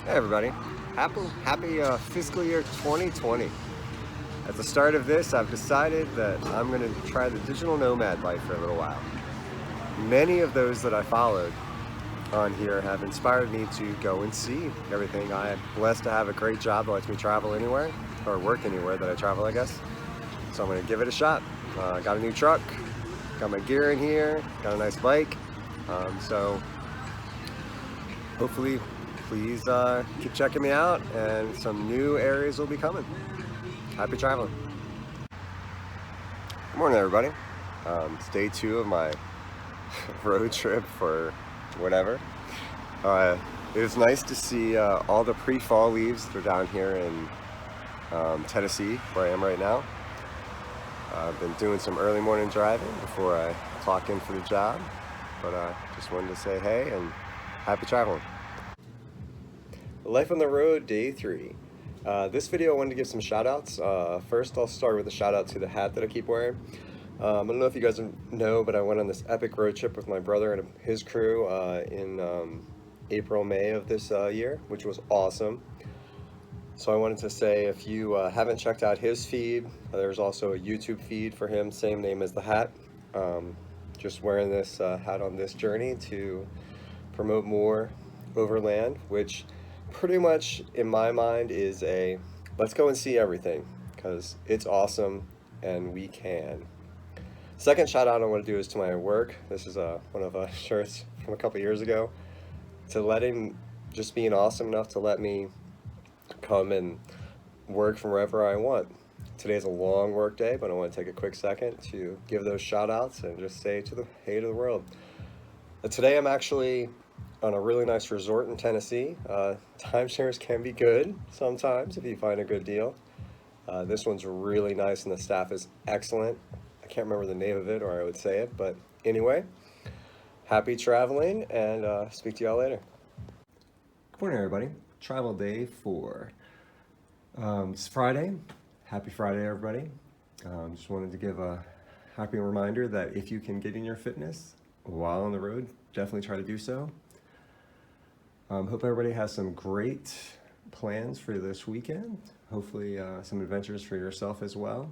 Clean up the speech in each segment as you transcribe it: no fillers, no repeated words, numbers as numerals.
Hey everybody, happy fiscal year 2020. At the start of this, I've decided that I'm going to try the digital nomad life for a little while. Many of those that I followed on here have inspired me to go and see everything. I am blessed to have a great job that lets me travel anywhere, or work anywhere that I travel, I guess. So I'm going to give it a shot. Got a new truck, got my gear in here, got a nice bike. So hopefully, please keep checking me out, and some new areas will be coming. Happy traveling. Good morning, everybody. It's day 2 of my road trip for whatever. It was nice to see all the pre-fall leaves that are down here in Tennessee, where I am right now. I've been doing some early morning driving before I clock in for the job, but just wanted to say hey and happy traveling. Life on the road, day 3. This video I wanted to give some shout outs. First I'll start with a shout out to the hat that I keep wearing. I don't know if you guys know, but I went on this epic road trip with my brother and his crew in April, May of this year, which was awesome. So I wanted to say, if you haven't checked out his feed, there's also a YouTube feed for him, same name as the hat. Just wearing this hat on this journey to promote more overland, which pretty much in my mind is a let's go and see everything, because it's awesome and we can. Second shout out I want to do is to my work. This is one of shirts from a couple years ago, to just being awesome enough to let me come and work from wherever I want. Today's a long work day, but I want to take a quick second to give those shout outs and just say hey to the world. Today I'm actually on a really nice resort in Tennessee. Timeshares can be good sometimes if you find a good deal. This one's really nice and the staff is excellent. I can't remember the name of it, or I would say it, but anyway, happy traveling, and speak to y'all later. Good morning, everybody. Travel day 4. It's Friday. Happy Friday, everybody. Just wanted to give a happy reminder that if you can get in your fitness while on the road, definitely try to do so. Hope everybody has some great plans for this weekend. Hopefully some adventures for yourself as well.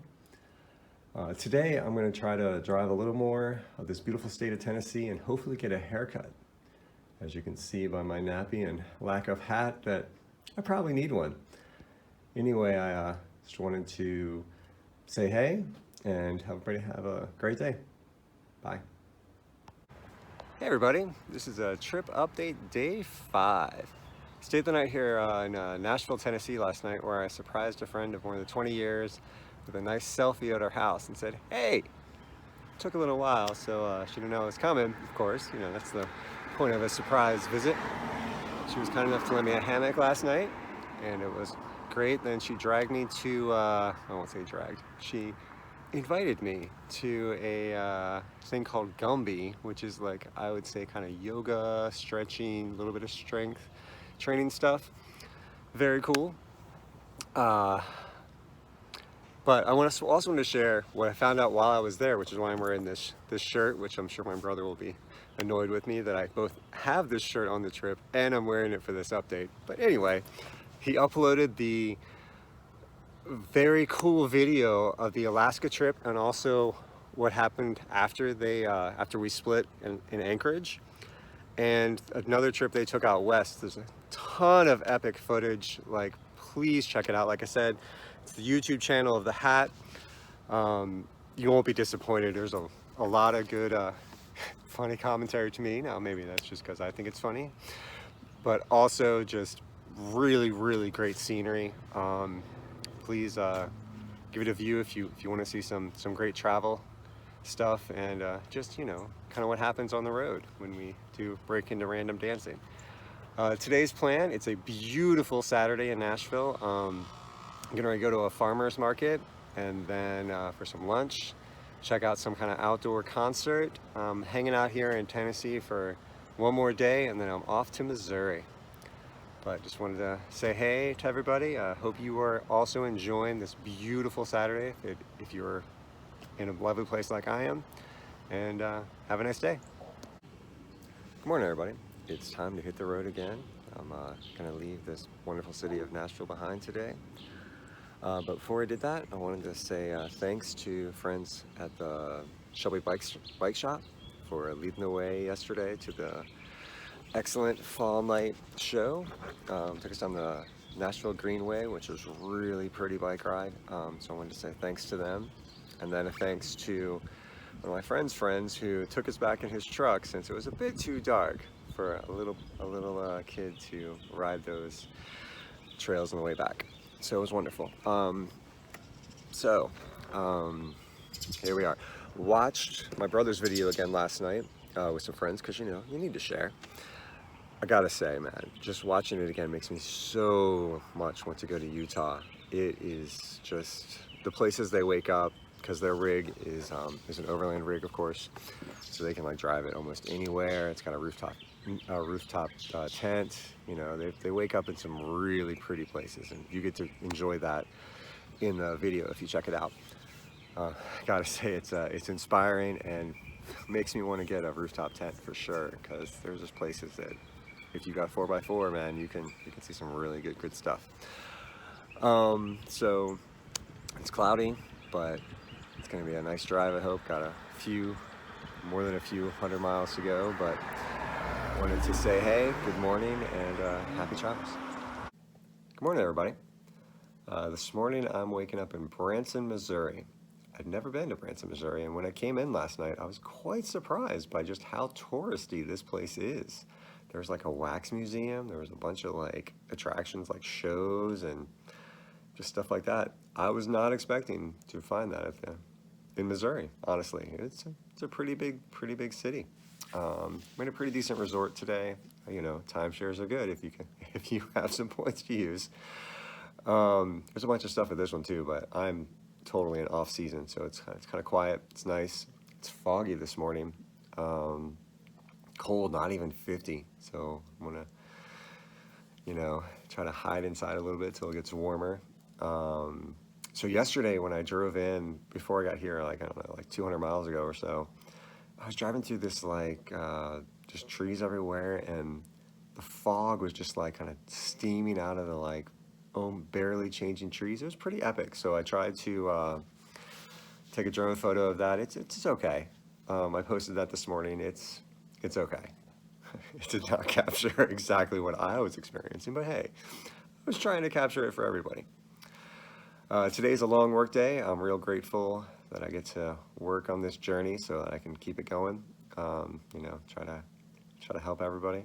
Today I'm going to try to drive a little more of this beautiful state of Tennessee and hopefully get a haircut. As you can see by my nappy and lack of hat, that I probably need one. Anyway, I just wanted to say hey and everybody have a great day. Bye. Hey everybody, this is a trip update day 5. Stayed the night here in Nashville, Tennessee last night, where I surprised a friend of more than 20 years with a nice selfie at her house and said, hey! Took a little while, so she didn't know I was coming, of course. You know, that's the point of a surprise visit. She was kind enough to lend me a hammock last night, and it was great. Then she dragged me to, I won't say dragged, she invited me to a thing called Gumby, which is like, I would say, kind of yoga, stretching, a little bit of strength training stuff. Very cool. But I also wanted to share what I found out while I was there, which is why I'm wearing this shirt, which I'm sure my brother will be annoyed with me that I both have this shirt on the trip and I'm wearing it for this update. But anyway, he uploaded the very cool video of the Alaska trip and also what happened after we split in Anchorage, and another trip they took out west. There's a ton of epic footage. Like, please check it out. Like I said, it's the YouTube channel of the hat. You won't be disappointed. There's a lot of good funny commentary to me. Now maybe that's just because I think it's funny, but also just really, really great scenery. Please give it a view if you want to see some great travel stuff, and just, you know, kind of what happens on the road when we do break into random dancing. Today's plan, it's a beautiful Saturday in Nashville. I'm gonna go to a farmer's market, and then for some lunch, check out some kind of outdoor concert. Hanging out here in Tennessee for one more day, and then I'm off to Missouri. But just wanted to say hey to everybody. Hope you are also enjoying this beautiful Saturday if you're in a lovely place like I am, and have a nice day. Good morning, everybody. It's time to hit the road again. I'm gonna leave this wonderful city of Nashville behind today. But before I did that, I wanted to say thanks to friends at the Shelby Bike Shop for leading the way yesterday to the excellent fall night show. Took us down the Nashville Greenway, which was a really pretty bike ride. So I wanted to say thanks to them. And then a thanks to one of my friend's friends who took us back in his truck since it was a bit too dark for a little kid to ride those trails on the way back. So it was wonderful. Here we are. Watched my brother's video again last night with some friends because you need to share. I gotta say, man, just watching it again makes me so much want to go to Utah. It is just the places they wake up, because their rig is an overland rig, of course, so they can like drive it almost anywhere. It's got a rooftop tent. They wake up in some really pretty places, and you get to enjoy that in the video if you check it out. I gotta say, it's inspiring and makes me want to get a rooftop tent for sure, because there's just places that if you got 4x4, man, you can see some really good stuff. So it's cloudy, but it's gonna be a nice drive, I hope. Got more than a few hundred miles to go, but wanted to say hey, good morning, and happy travels. Good morning, everybody. This morning I'm waking up in Branson, Missouri. I'd never been to Branson, Missouri, and when I came in last night, I was quite surprised by just how touristy this place is. There was like a wax museum, there was a bunch of like attractions like shows and just stuff like that. I was not expecting to find that in Missouri, honestly. It's a pretty big city. We're in a pretty decent resort today. Timeshares are good if you have some points to use. There's a bunch of stuff at this one too, but I'm totally in off season, so it's kind of quiet. It's nice. It's foggy this morning. Cold, not even 50. So I'm gonna, try to hide inside a little bit till it gets warmer. So yesterday when I drove in, before I got here, like 200 miles ago or so, I was driving through this just trees everywhere, and the fog was just like kind of steaming out of the barely changing trees. It was pretty epic. So I tried to take a drone photo of that. It's okay. I posted that this morning. It's okay. It did not capture exactly what I was experiencing, but hey, I was trying to capture it for everybody. Today's a long work day. I'm real grateful that I get to work on this journey so that I can keep it going. Try to help everybody.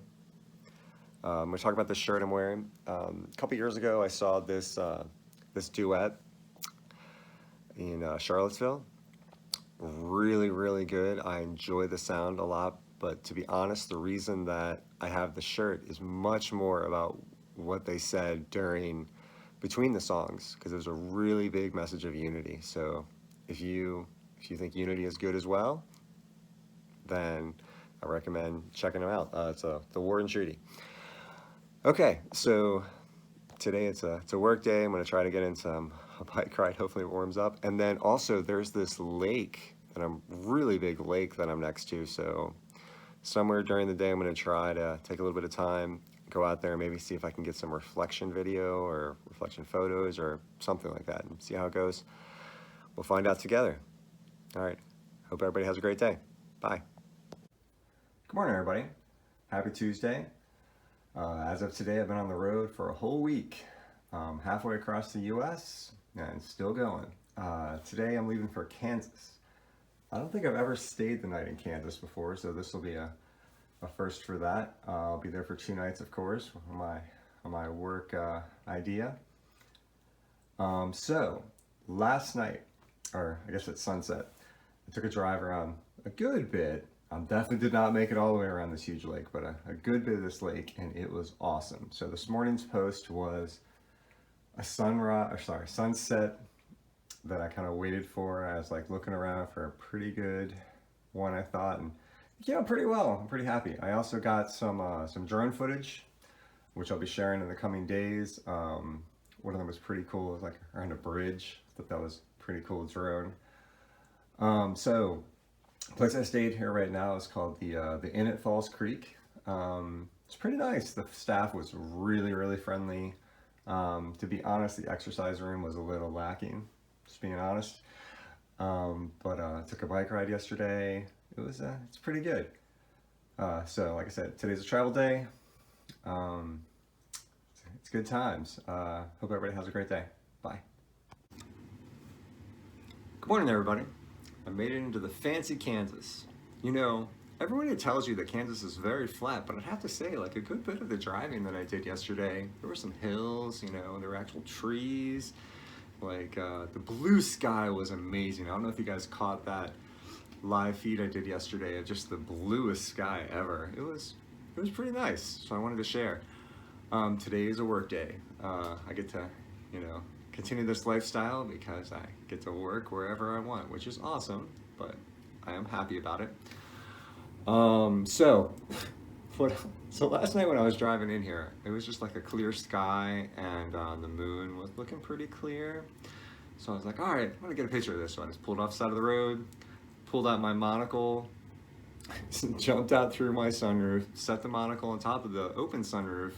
I'm going to talk about this shirt I'm wearing. A couple years ago, I saw this duet in Charlottesville. Really good. I enjoy the sound a lot, but to be honest, the reason that I have the shirt is much more about what they said between the songs, because there's a really big message of unity. So if you think unity is good as well, then I recommend checking them out. It's the War and Treaty. Okay, so today it's a work day. I'm going to try to get into a bike ride. Hopefully it warms up. And then also there's this lake, really big lake that I'm next to. So somewhere during the day, I'm going to try to take a little bit of time, go out there and maybe see if I can get some reflection video or reflection photos or something like that, and see how it goes. We'll find out together. All right. Hope everybody has a great day. Bye. Good morning, everybody. Happy Tuesday. As of today, I've been on the road for a whole week, halfway across the U.S. and still going. Today, I'm leaving for Kansas. I don't think I've ever stayed the night in Kansas before, so this will be a first for that. I'll be there for 2 nights, of course, on my work idea. So last night, or I guess at sunset, I took a drive around a good bit. Definitely did not make it all the way around this huge lake, but a good bit of this lake, and it was awesome. So this morning's post was a sunset that I kind of waited for. I was looking around for a pretty good one, I thought, and pretty well. I'm pretty happy. I also got some drone footage, which I'll be sharing in the coming days. One of them was pretty cool. It was around a bridge. I thought that was pretty cool drone. So the place I stayed here right now is called the Inn at Falls Creek. it's pretty nice. The staff was really, really friendly. To be honest, the exercise room was a little lacking, just being honest. But took a bike ride yesterday. It's pretty good. So like I said, today's a travel day. Um, it's good times. Hope everybody has a great day. Bye. Good morning, everybody. I made it into the fancy Kansas. You know, everybody tells you that Kansas is very flat, but I'd have to say, like, a good bit of the driving that I did yesterday, there were some hills, you know, there were actual trees. Like, the blue sky was amazing. I don't know if you guys caught that live feed I did yesterday of just the bluest sky ever. It was pretty nice, so I wanted to share. Today is a work day. I get to, you know, continue this lifestyle because I get to work wherever I want, which is awesome, but I am happy about it. So last night when I was driving in here, it was just like a clear sky, and the moon was looking pretty clear. So I was like, all right, I'm gonna get a picture of this. So I just pulled off the side of the road, pulled out my monocle, jumped out through my sunroof, set the monocle on top of the open sunroof,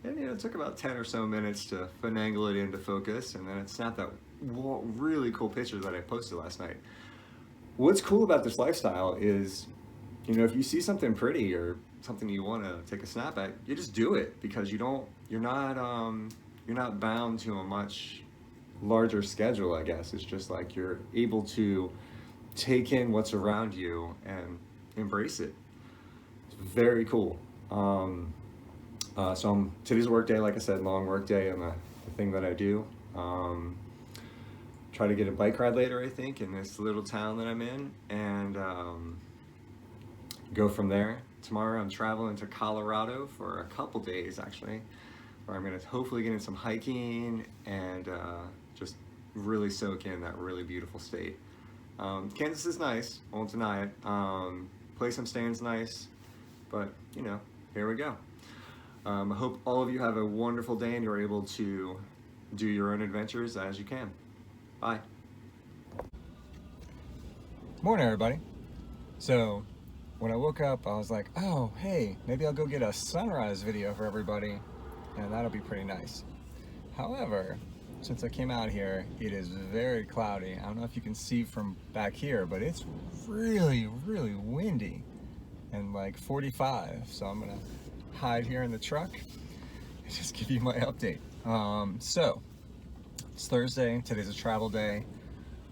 and you know, it took about 10 or so minutes to finagle it into focus, and then it snapped that really cool picture that I posted last night. What's cool about this lifestyle is, you know, if you see something pretty or something you want to take a snap at, you just do it, because you're not bound to a much larger schedule, I guess. It's just like you're able to take in what's around you and embrace it. It's very cool. Today's work day, like I said, long work day, and the thing that I do. Try to get a bike ride later, I think, in this little town that I'm in, and go from there. Tomorrow I'm traveling to Colorado for a couple days, actually, where I'm going to hopefully get in some hiking and just really soak in that really beautiful state. Kansas is nice, won't deny it. Place I'm staying is nice, but you know, here we go. I hope all of you have a wonderful day and you're able to do your own adventures as you can. Bye. Morning, everybody. So when I woke up, I was like, oh, hey, maybe I'll go get a sunrise video for everybody, and that'll be pretty nice. However, since I came out here, it is very cloudy. I don't know if you can see from back here, but it's really, really windy and like 45. So I'm gonna hide here in the truck and just give you my update. So it's Thursday. Today's a travel day.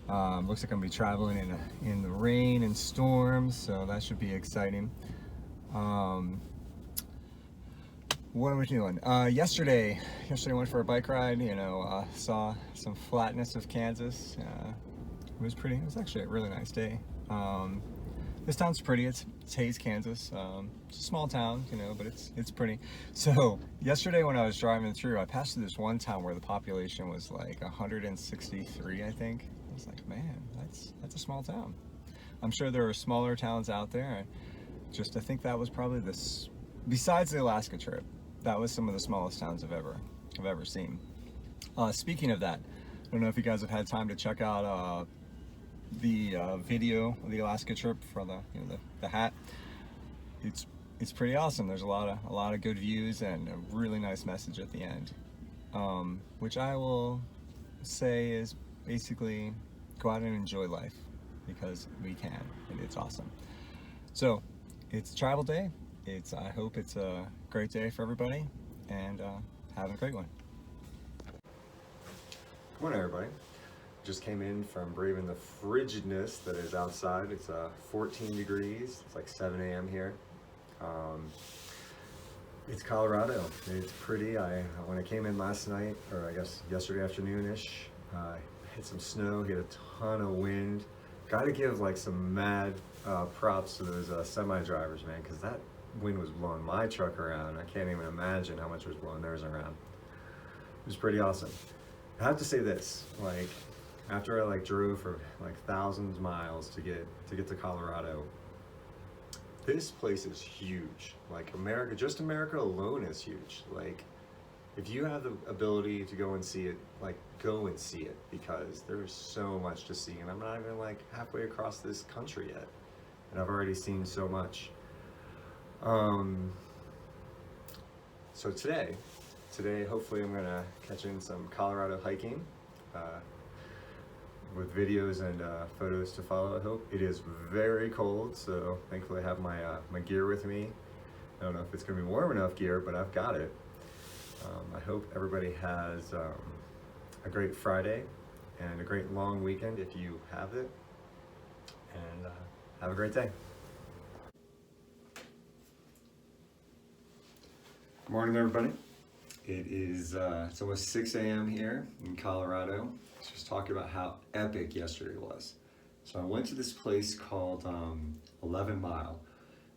Looks like I'm gonna be traveling in the rain and storms, so that should be exciting. What are we doing? Yesterday I went for a bike ride. You know, saw some flatness of Kansas. It was actually a really nice day. This town's pretty. It's Hays, Kansas. It's a small town, you know, but it's pretty. So yesterday when I was driving through, I passed through this one town where the population was like 163, I think. I was like, man, that's a small town. I'm sure there are smaller towns out there. I think that was probably besides the Alaska trip, that was some of the smallest towns I've ever seen. Speaking of that, I don't know if you guys have had time to check out the video of the Alaska trip for the hat. It's pretty awesome. There's a lot of good views and a really nice message at the end, which I will say is basically go out and enjoy life, because we can, and it's awesome. So it's travel day. I hope it's a great day for everybody, and have a great one. Good morning, everybody. Just came in from braving the frigidness that is outside. It's 14 degrees. It's like 7 a.m. here. It's Colorado. It's pretty. When I came in last night, or I guess yesterday afternoon-ish, hit some snow, hit a ton of wind. Got to give like some mad props to those semi-drivers, man, because that wind was blowing my truck around. I can't even imagine how much was blowing theirs around. It was pretty awesome. I have to say this, like, after I drove for like thousands of miles to get to Colorado, this place is huge. Like America alone is huge. Like, if you have the ability to go and see it, like, go and see it, because there's so much to see, and I'm not even like halfway across this country yet, and I've already seen so much. So today hopefully I'm gonna catch in some Colorado hiking with videos and photos to follow. I hope. It is very cold, so thankfully I have my gear with me. I don't know if it's gonna be warm enough gear, but I've got it. I hope everybody has a great Friday and a great long weekend if you have it, and have a great day. Good morning, everybody. It is it's almost 6 a.m. here in Colorado. Let's just talk about how epic yesterday was. So I went to this place called 11 Mile.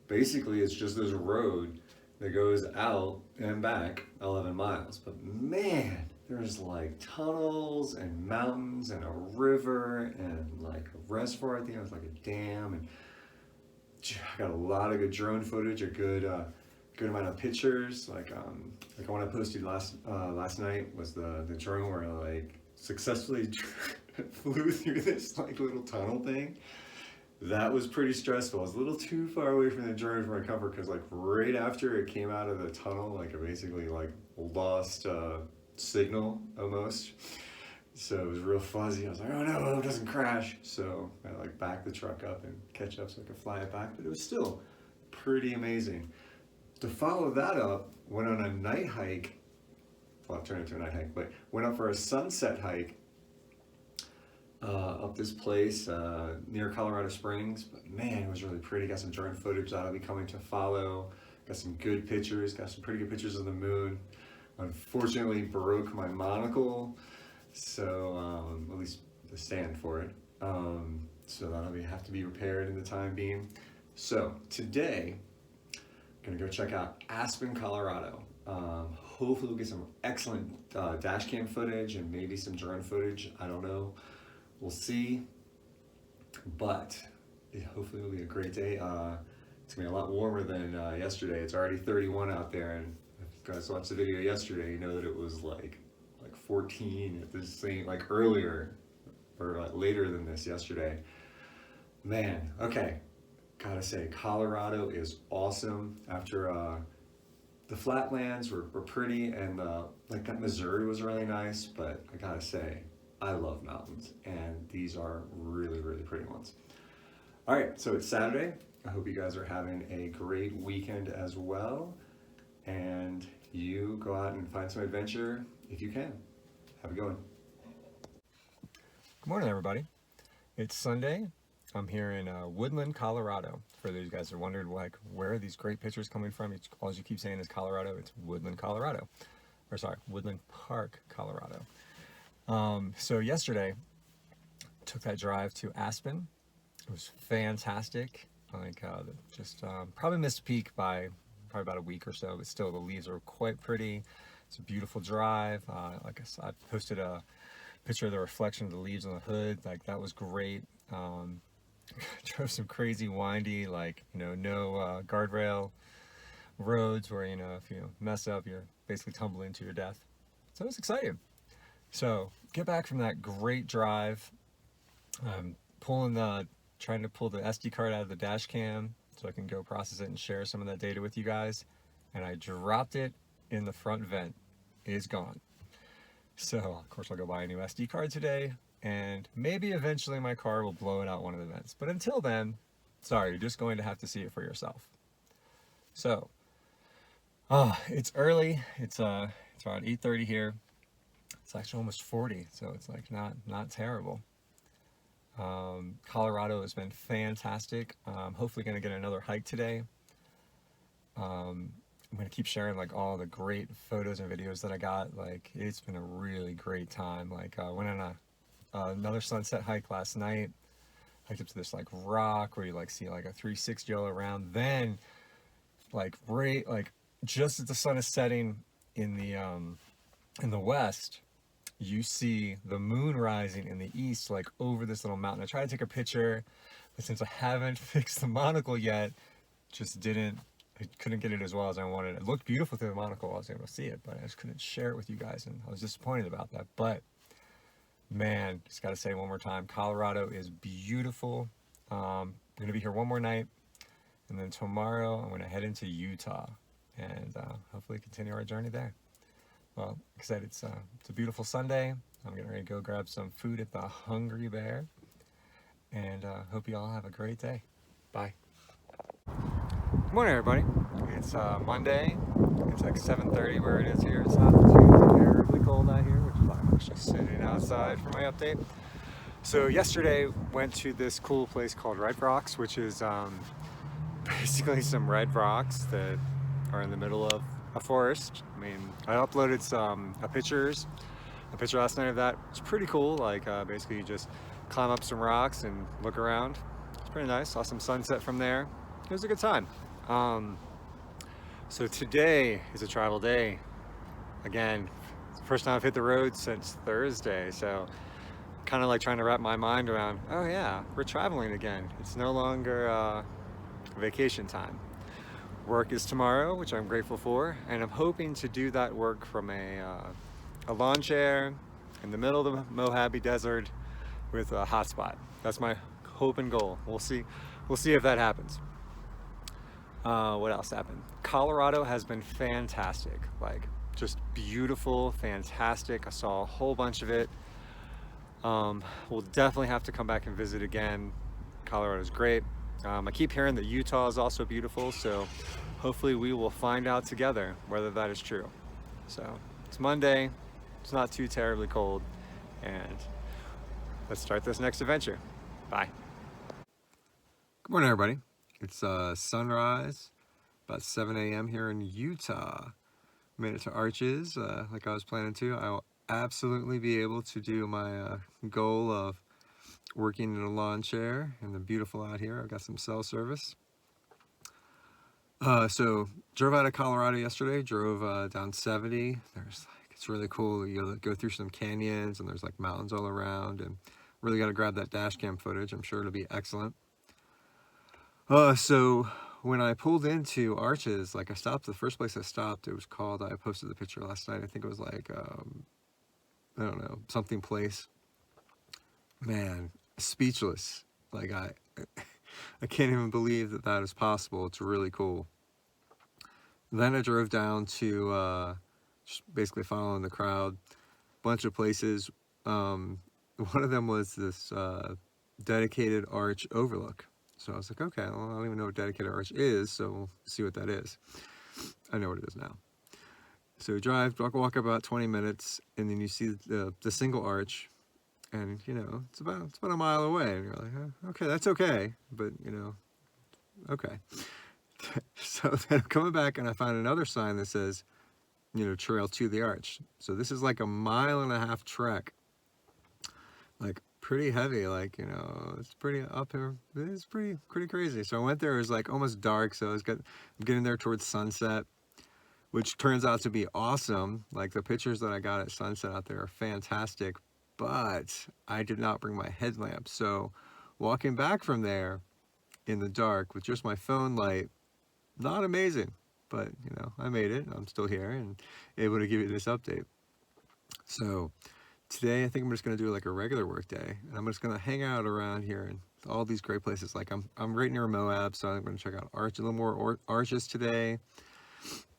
Basically, it's just this road that goes out and back 11 miles. But man, there's like tunnels and mountains and a river and like a reservoir. I think it was like a dam, and I got a lot of good drone footage, a good amount of pictures. Like one I posted last night was the drone where I like successfully flew through this like little tunnel thing. That was pretty stressful. I was a little too far away from the drone for my comfort, because like right after it came out of the tunnel, like I basically like lost signal almost. So it was real fuzzy. I was like, oh no, it doesn't crash. So I like backed the truck up and catch up so I could fly it back. But it was still pretty amazing. To follow that up, went on a night hike. Well, it turned into a night hike, but went up for a sunset hike up this place near Colorado Springs. But man, it was really pretty. Got some drone footage that'll be coming to follow. Got some good pictures. Got some pretty good pictures of the moon. Unfortunately, broke my monocle, so at least the stand for it. So that'll have to be repaired in the time being. So today, I'm gonna go check out Aspen, Colorado. Hopefully we'll get some excellent dash cam footage and maybe some drone footage. I don't know. We'll see. But hopefully it'll be a great day. It's gonna be a lot warmer than yesterday. It's already 31 out there, and if you guys watched the video yesterday, you know that it was like 14 at this same, like earlier or later than this yesterday. Man, okay. Gotta say, Colorado is awesome. After the flatlands were pretty, and like that Missouri was really nice, but I gotta say, I love mountains, and these are really, really pretty ones. All right, so it's Saturday. I hope you guys are having a great weekend as well, and you go out and find some adventure if you can. Have a good one. Good morning, everybody. It's Sunday. I'm here in Woodland, Colorado. For those guys that are wondering, like, where are these great pictures coming from? All you keep saying is Colorado. It's Woodland, Colorado. Or sorry, Woodland Park, Colorado. So yesterday, took that drive to Aspen. It was fantastic. Like, probably missed peak by probably about a week or so, but still the leaves are quite pretty. It's a beautiful drive. Like I posted a picture of the reflection of the leaves on the hood. Like, that was great. Drove some crazy windy, like, no guardrail roads where, if you mess up, you're basically tumbling to your death. So it was exciting. So get back from that great drive. Trying to pull the SD card out of the dash cam so I can go process it and share some of that data with you guys. And I dropped it in the front vent. It is gone. So of course I'll go buy a new SD card today, and maybe eventually my car will blow it out one of the vents. But until then, sorry, you're just going to have to see it for yourself. So, it's early. It's around 8:30 here. It's actually almost 40, so it's like not terrible. Colorado has been fantastic. Hopefully going to get another hike today. I'm going to keep sharing like all the great photos and videos that I got. Like, it's been a really great time. Like, I went on another sunset hike last night. Hiked up to this like rock where you like see like a 360 all around. Then like just as the sun is setting in the west, you see the moon rising in the east, like over this little mountain. I tried to take a picture, but since I haven't fixed the monocle yet, I couldn't get it as well as I wanted. It looked beautiful through the monocle. I was able to see it, but I just couldn't share it with you guys, and I was disappointed about that. But man, just got to say one more time, Colorado is beautiful. I'm going to be here one more night, and then tomorrow I'm going to head into Utah. and hopefully continue our journey there. Well, like I said, it's a beautiful Sunday. I'm getting ready to go grab some food at the Hungry Bear, and hope you all have a great day. Bye. Good morning, everybody. It's Monday. It's like 7:30 where it is here. It's not too terribly cold out here, which is why I'm actually sitting outside for my update. So yesterday went to this cool place called Red Rocks, which is basically some red rocks that are in the middle of a forest. I mean, I uploaded a picture last night of that. It's pretty cool. Like basically you just climb up some rocks and look around. It's pretty nice. Saw some sunset from there. It was a good time. So today is a travel day. Again, it's the first time I've hit the road since Thursday. So kind of like trying to wrap my mind around, oh yeah, we're traveling again. It's no longer vacation time. Work is tomorrow, which I'm grateful for, and I'm hoping to do that work from a lawn chair in the middle of the Mojave Desert with a hotspot. That's my hope and goal. We'll see if that happens. What else happened? Colorado has been fantastic, like just beautiful, fantastic. I saw a whole bunch of it. We'll definitely have to come back and visit again. Colorado's great. I keep hearing that Utah is also beautiful, so hopefully we will find out together whether that is true. So it's Monday, it's not too terribly cold, and let's start this next adventure. Bye. Good morning, everybody. It's sunrise, about 7 a.m. here in Utah. Made it to Arches like I was planning to. I will absolutely be able to do my goal of working in a lawn chair and the beautiful out here. I've got some cell service. So drove out of Colorado yesterday, drove down 70. It's really cool. You go through some canyons and there's like mountains all around, and really got to grab that dash cam footage. I'm sure it'll be excellent. So when I pulled into Arches, like I stopped, the first place I stopped, it was called, I posted the picture last night, I think it was like, I don't know, something place. Man, speechless. Like I can't even believe that is possible. It's really cool. Then I drove down to just basically following the crowd, bunch of places. One of them was this dedicated arch overlook. So I was like, okay, well, I don't even know what dedicated arch is, so we'll see what that is. I know what it is now. So walk about 20 minutes, and then you see the single arch, and you know it's about a mile away, and you're like, oh, okay, that's okay, but you know, okay. So then I'm coming back, and I found another sign that says, you know, trail to the arch. So this is like a 1.5 mile trek, like pretty heavy, like, you know, it's pretty up here. It's pretty crazy. So I went there, it was like almost dark, so I'm getting there towards sunset, which turns out to be awesome. Like the pictures that I got at sunset out there are fantastic, but I did not bring my headlamp. So walking back from there in the dark with just my phone light, not amazing, but you know, I made it. I'm still here and able to give you this update. So today I think I'm just gonna do like a regular work day, and I'm just gonna hang out around here and all these great places. Like I'm right near Moab, so I'm gonna check out a little more Arches today.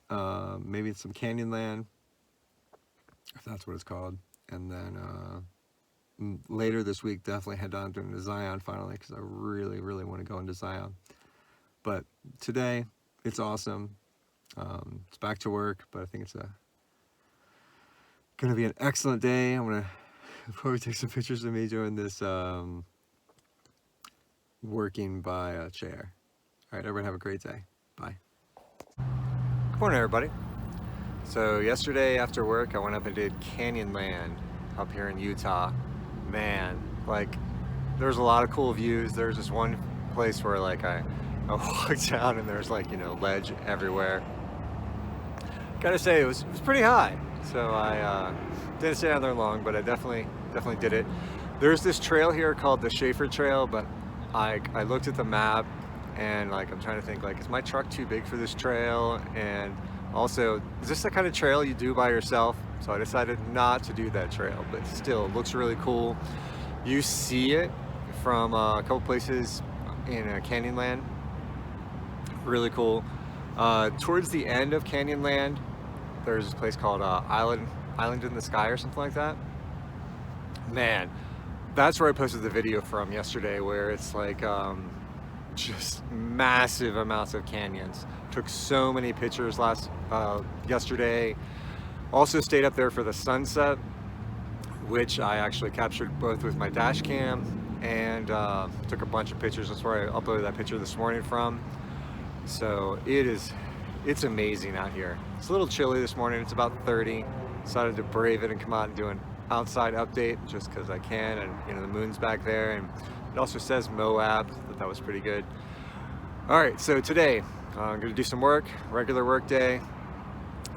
Maybe some Canyonland, if that's what it's called, and then later this week definitely head down to Zion finally, because I really want to go into Zion. But today it's awesome. It's back to work, but I think it's gonna be an excellent day. I'm gonna probably take some pictures of me doing this working by a chair. All right, everyone have a great day. Bye. Good morning, everybody. So yesterday after work, I went up and did Canyonland up here in Utah. Man, like there's a lot of cool views. There's this one place where like I walked down and there's like, you know, ledge everywhere. Gotta say it was pretty high. So I didn't stay down there long, but I definitely did it. There's this trail here called the Schaefer Trail, but I looked at the map and like I'm trying to think, like, is my truck too big for this trail? And also, is this the kind of trail you do by yourself? So I decided not to do that trail, but still, it looks really cool. You see it from a couple places in Canyonland. Really cool. Towards the end of Canyonland, there's this place called Island in the Sky or something like that. Man, that's where I posted the video from yesterday, where it's like just massive amounts of canyons. Took so many pictures yesterday. Also stayed up there for the sunset, which I actually captured both with my dash cam and took a bunch of pictures. That's where I uploaded that picture this morning from. So it's amazing out here. It's a little chilly this morning. It's about 30. Decided to brave it and come out and do an outside update just because I can, and you know, the moon's back there, and it also says Moab. That was pretty good. All right, so today I'm going to do some work, regular work day.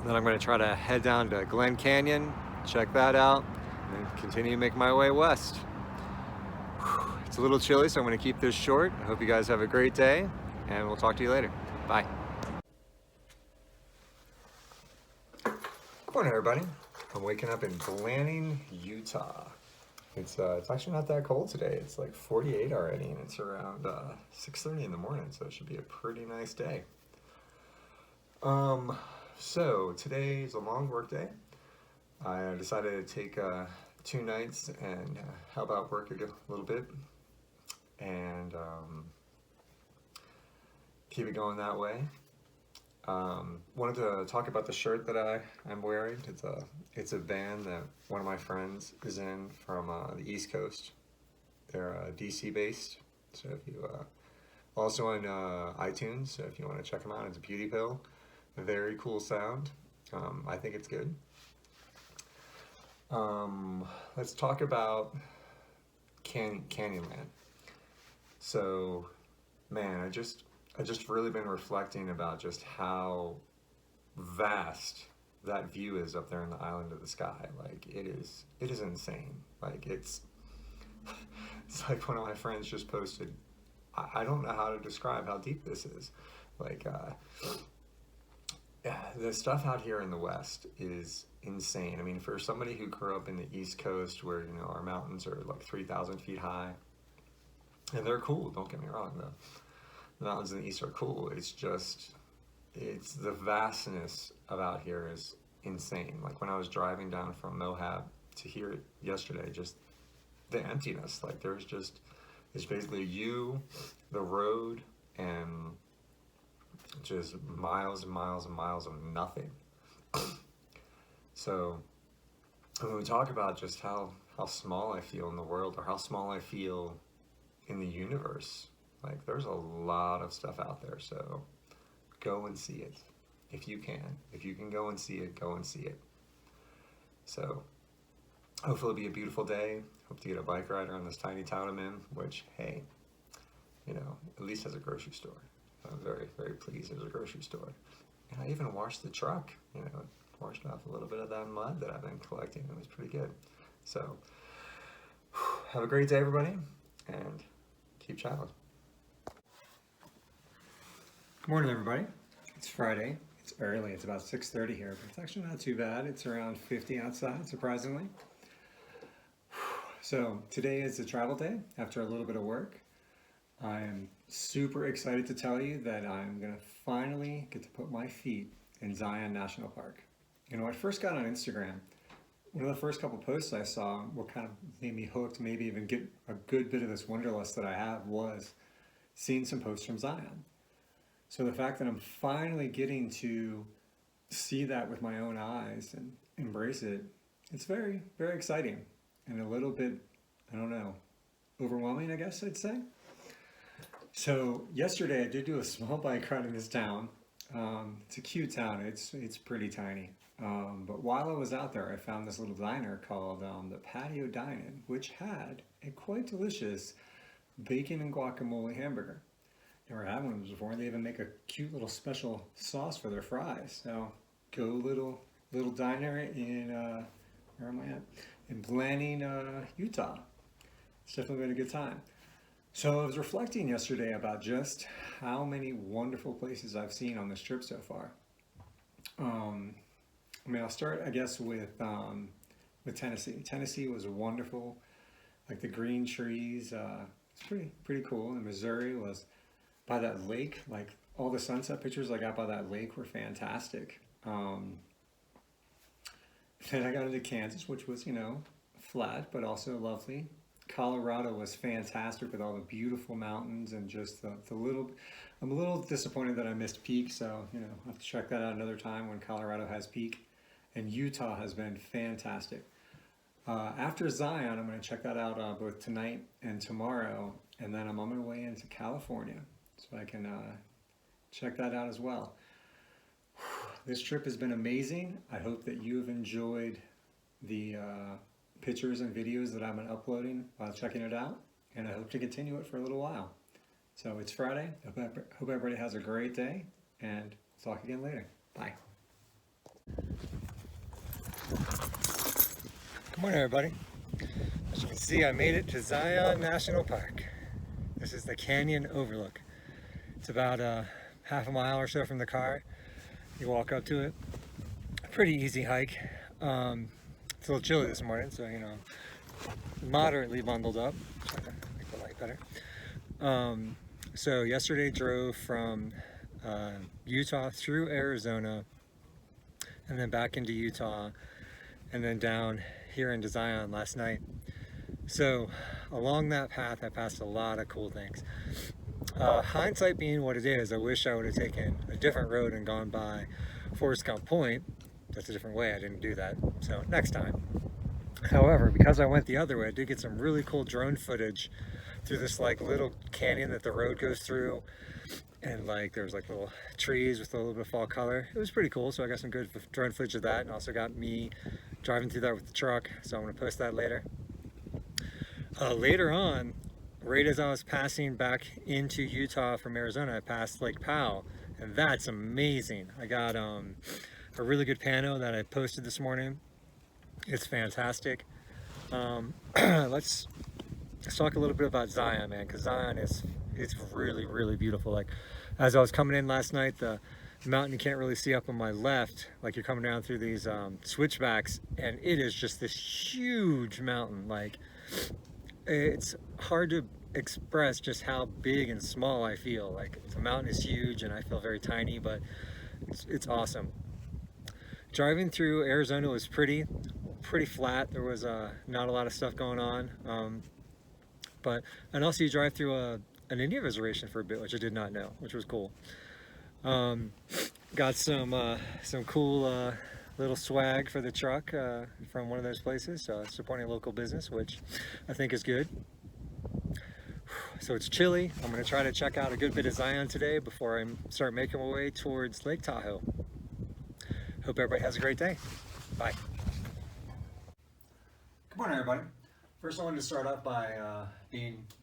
Then I'm going to try to head down to Glen Canyon, check that out, and then continue to make my way west. It's a little chilly, so I'm going to keep this short. I hope you guys have a great day, and we'll talk to you later. Bye. Good morning, everybody. I'm waking up in Blanding, Utah. It's actually not that cold today. It's like 48 already, and it's around 6:30 in the morning, so it should be a pretty nice day. So today is a long work day. I decided to take 2 nights and help out work a little bit, and keep it going that way. Wanted to talk about the shirt that I'm wearing. It's a band that one of my friends is in from the East Coast. They're DC based, so if you also on iTunes, so if you want to check them out, it's Beauty Pill. Very cool sound. I think it's good. Let's talk about Canyonland. So, man, I just really been reflecting about just how vast that view is up there in the Island of the Sky. Like, it is insane. Like, it's like one of my friends just posted, I don't know how to describe how deep this is. Like, the stuff out here in the West is insane. I mean, for somebody who grew up in the East Coast, where, you know, our mountains are like 3,000 feet high, and they're cool, don't get me wrong, though. The mountains in the East are cool. It's the vastness of out here is insane. Like when I was driving down from Moab to here yesterday, just the emptiness. Like it's basically you, the road, and just miles and miles and miles of nothing. So when we talk about just how small I feel in the world, or how small I feel in the universe, like there's a lot of stuff out there. So go and see it if you can. If you can go and see it, go and see it. So hopefully it'll be a beautiful day. Hope to get a bike ride around this tiny town I'm in, which, hey, you know, at least has a grocery store. I'm very, very pleased there's a grocery store. And I even washed the truck, you know, washed off a little bit of that mud that I've been collecting. It was pretty good. So have a great day, everybody, and keep traveling. Good morning, everybody. It's Friday. It's early. It's about 6:30 here, but it's actually not too bad. It's around 50 outside, surprisingly. So today is a travel day after a little bit of work. I am super excited to tell you that I'm going to finally get to put my feet in Zion National Park. You know, when I first got on Instagram, one of the first couple posts I saw, what kind of made me hooked, maybe even get a good bit of this wanderlust that I have, was seeing some posts from Zion. So the fact that I'm finally getting to see that with my own eyes and embrace it, it's very, very exciting and a little bit, I don't know, overwhelming, I guess I'd say. So yesterday I did do a small bike ride in this town. It's a cute town. It's pretty tiny. But while I was out there, I found this little diner called the Patio Dine-In, which had a quite delicious bacon and guacamole hamburger. Never had one of those before, and they even make a cute little special sauce for their fries. So go little diner in where am I at? In Blanding, Utah. It's definitely been a good time. So I was reflecting yesterday about just how many wonderful places I've seen on this trip so far. I mean, I'll start, I guess, with Tennessee. Tennessee was wonderful, like the green trees. It's pretty cool. And Missouri was by that lake, like all the sunset pictures I got by that lake were fantastic. Then I got into Kansas, which was, flat, but also lovely. Colorado was fantastic with all the beautiful mountains and just the little, I'm a little disappointed that I missed Peak, so, I'll have to check that out another time when Colorado has Peak. And Utah has been fantastic. After Zion, I'm going to check that out both tonight and tomorrow, and then I'm on my way into California, so I can check that out as well. This trip has been amazing. I hope that you have enjoyed the pictures and videos that I've been uploading while checking it out, and I hope to continue it for a little while. So it's Friday. Hope everybody has a great day, and we'll talk again later. Bye. Good morning, everybody. As you can see, I made it to Zion National Park. This is the Canyon Overlook. It's about half a mile or so from the car. You walk up to it. A pretty easy hike. It's a little chilly this morning, so moderately bundled up. Try to make the light better. So yesterday drove from Utah through Arizona, and then back into Utah, and then down here into Zion last night. So along that path, I passed a lot of cool things. Hindsight being what it is, I wish I would have taken a different road and gone by Forest Gump Point. That's a different way, I didn't do that, so next time. However, because I went the other way, I did get some really cool drone footage through this little canyon that the road goes through, and there's little trees with a little bit of fall color. It was pretty cool, so I got some good drone footage of that, and also got me driving through that with the truck, so I'm going to post that later. Later on, right as I was passing back into Utah from Arizona, I passed Lake Powell, and that's amazing. I got a really good pano that I posted this morning. It's fantastic. Let's talk a little bit about Zion, man, because Zion it's really, really beautiful. As I was coming in last night, the mountain you can't really see up on my left, you're coming down through these switchbacks, and it is just this huge mountain. It's hard to express just how big and small I feel. The mountain is huge and I feel very tiny, but it's awesome. Driving through Arizona was pretty flat. There was not a lot of stuff going on, and also you drive through an Indian reservation for a bit, which I did not know, which was cool. Got some cool little swag for the truck from one of those places, supporting a local business, which I think is good. So it's chilly. I'm going to try to check out a good bit of Zion today before I start making my way towards Lake Tahoe. Hope everybody has a great day. Bye. Good morning, everybody. First, I wanted to start off by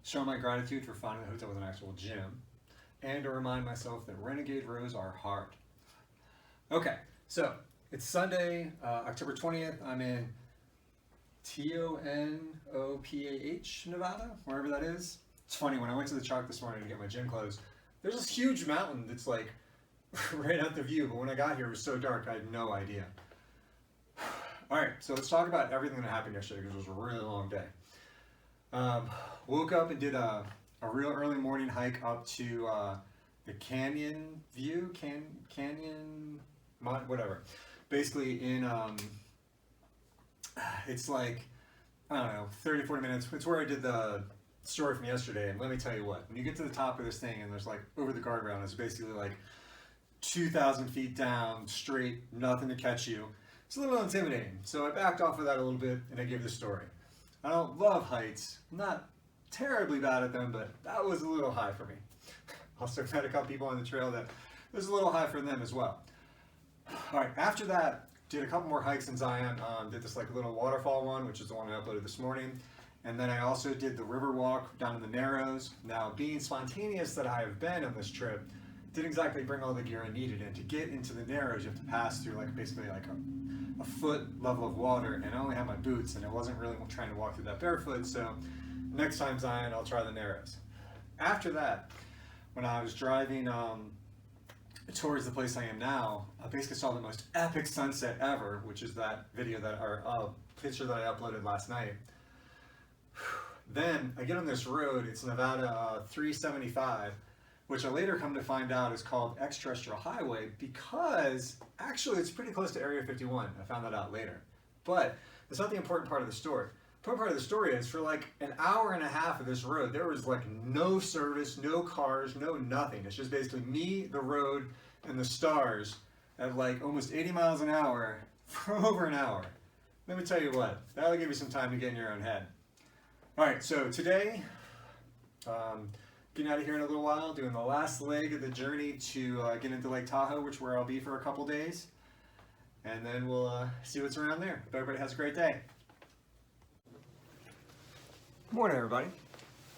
showing my gratitude for finding a hotel with an actual gym, and to remind myself that renegade rows are hard. Okay, so it's Sunday, October 20th. I'm in Tonopah, Nevada, wherever that is. It's funny, when I went to the truck this morning to get my gym clothes, there's this huge mountain that's right out the view, but when I got here it was so dark I had no idea. Alright, so let's talk about everything that happened yesterday, because it was a really long day. Woke up and did a real early morning hike up to the Canyon View, whatever. Basically it's I don't know, 30-40 minutes. It's where I did the story from yesterday, and let me tell you what, when you get to the top of this thing and there's over the guardrail, it's basically 2,000 feet down, straight, nothing to catch you. It's a little intimidating. So I backed off of that a little bit and I gave the story. I don't love heights. I'm not terribly bad at them, but that was a little high for me. Also met a couple people on the trail that it was a little high for them as well. All right, after that, did a couple more hikes in Zion. Did this little waterfall one, which is the one I uploaded this morning. And then I also did the river walk down in the Narrows. Now, being spontaneous that I have been on this trip, didn't exactly bring all the gear I needed in. To get into the Narrows, you have to pass through basically a foot level of water, and I only had my boots, and I wasn't really trying to walk through that barefoot, so next time Zion, I'll try the Narrows. After that, when I was driving towards the place I am now, I basically saw the most epic sunset ever, which is that video picture that I uploaded last night. Then I get on this road, it's Nevada 375, which I later come to find out is called Extraterrestrial Highway because actually it's pretty close to Area 51. I found that out later. But that's not the important part of the story. The important part of the story is for like an hour and a half of this road, there was like no service, no cars, no nothing. It's just basically me, the road, and the stars at like almost 80 miles an hour for over an hour. Let me tell you what, that'll give you some time to get in your own head. All right, so today, getting out of here in a little while, doing the last leg of the journey to get into Lake Tahoe, which is where I'll be for a couple days. And then we'll see what's around there. Hope everybody has a great day. Good morning, everybody.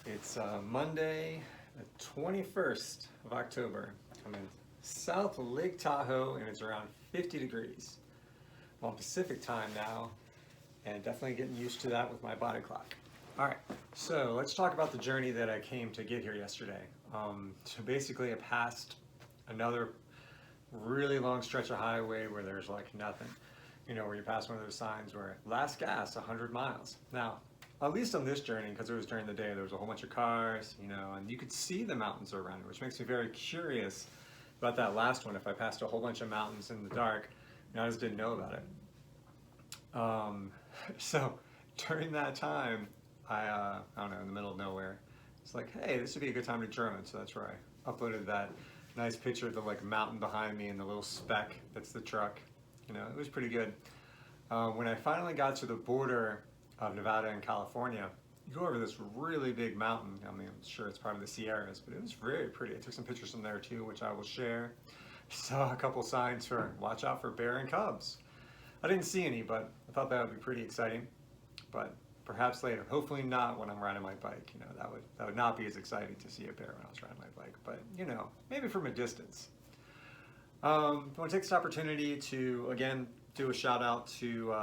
It's Monday, the 21st of October. I'm in South Lake Tahoe, and it's around 50 degrees. I'm on Pacific time now, and definitely getting used to that with my body clock. All right, so let's talk about the journey that I came to get here yesterday. So basically I passed another really long stretch of highway where there's like nothing. You know, where you pass one of those signs where last gas 100 miles. Now, at least on this journey, because it was during the day, there was a whole bunch of cars, you know, and you could see the mountains around it, which makes me very curious about that last one. If I passed a whole bunch of mountains in the dark, you know, I just didn't know about it. So during that time, I don't know, in the middle of nowhere, it's like, hey, this would be a good time to drone. So that's where I uploaded that nice picture of the like mountain behind me and the little speck that's the truck. You know, it was pretty good. When I finally got to the border of Nevada and California, you go over this really big mountain. I mean, I'm sure it's part of the Sierras, but it was very pretty. I took some pictures from there too, which I will share. Saw a couple signs for watch out for bear and cubs. I didn't see any, but I thought that would be pretty exciting. But perhaps later. Hopefully not when I'm riding my bike. You know, that would not be as exciting to see a bear when I was riding my bike. But you know, maybe from a distance. I want to take this opportunity to again do a shout out to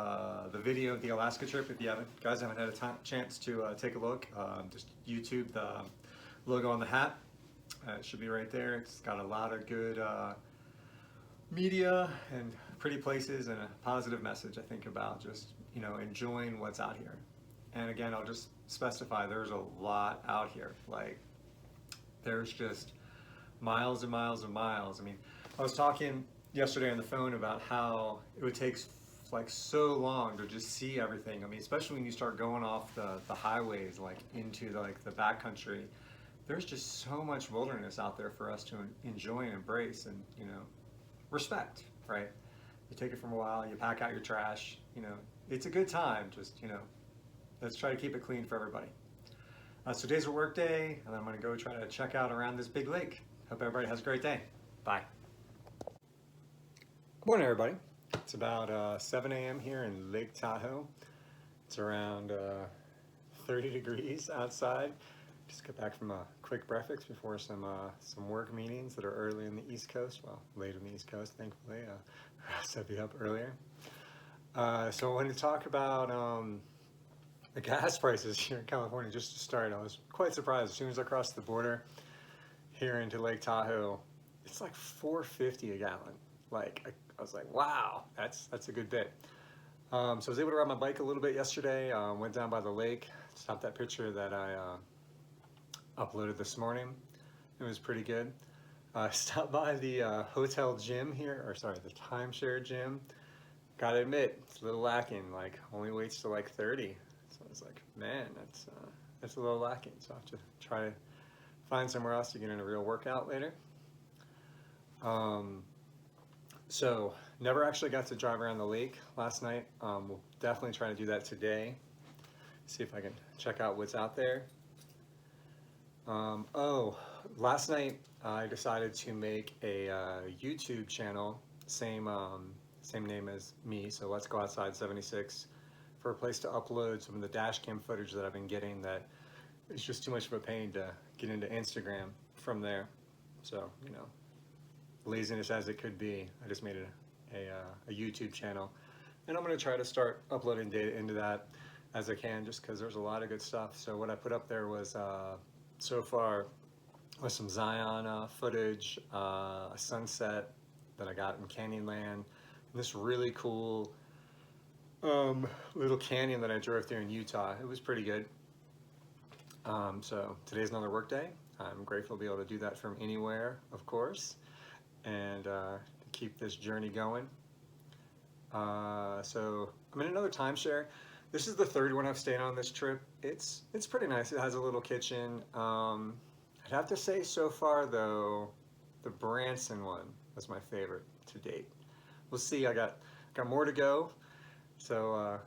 the video of the Alaska trip. If you guys haven't had a chance to take a look, just YouTube the logo on the hat. It should be right there. It's got a lot of good media and pretty places and a positive message, I think, about just, you know, enjoying what's out here. And again, I'll just specify there's a lot out here. Like, there's just miles and miles and miles. I mean, I was talking yesterday on the phone about how it would take like so long to just see everything. I mean, especially when you start going off the highways, like into the backcountry. There's just so much wilderness out there for us to enjoy and embrace and, you know, respect, right? You take it from a while, you pack out your trash, you know, it's a good time. Just, you know, let's try to keep it clean for everybody. So today's a work day, and I'm gonna go try to check out around this big lake. Hope everybody has a great day. Bye. Good morning, everybody. It's about 7 a.m. here in Lake Tahoe. It's around 30 degrees outside. Just got back from a quick breakfast before some work meetings that are early in the East Coast. Well, late on the East Coast, thankfully. So I'd be up earlier. So I wanted to talk about the gas prices here in California. Just to start, I was quite surprised. As soon as I crossed the border here into Lake Tahoe, it's like $4.50 a gallon. Like, I was like, wow, that's a good bit. So I was able to ride my bike a little bit yesterday. Went down by the lake, stopped that picture that I uploaded this morning. It was pretty good. Stopped by the hotel gym here, or sorry, the timeshare gym. Gotta admit, it's a little lacking. Like, only waits to like 30. So I was like, man, that's a little lacking. So I have to try to find somewhere else to get in a real workout later. So never actually got to drive around the lake last night. We'll definitely try to do that today. See if I can check out what's out there. Last night I decided to make a YouTube channel, same name as me, so Let's Go Outside 76, for a place to upload some of the dash cam footage that I've been getting that is just too much of a pain to get into Instagram from there. So, you know, laziness as it could be, I just made a YouTube channel, and I'm going to try to start uploading data into that as I can, just because there's a lot of good stuff. So what I put up there was so far was some Zion footage, a sunset that I got in Canyonland, and this really cool little canyon that I drove through in Utah. It was pretty good. So today's another work day. I'm grateful to be able to do that from anywhere, of course, and to keep this journey going. So I'm in another timeshare. This is the third one I've stayed on this trip. It's pretty nice. It has a little kitchen. I'd have to say so far though, the Branson one was my favorite to date. We'll see. I got more to go. So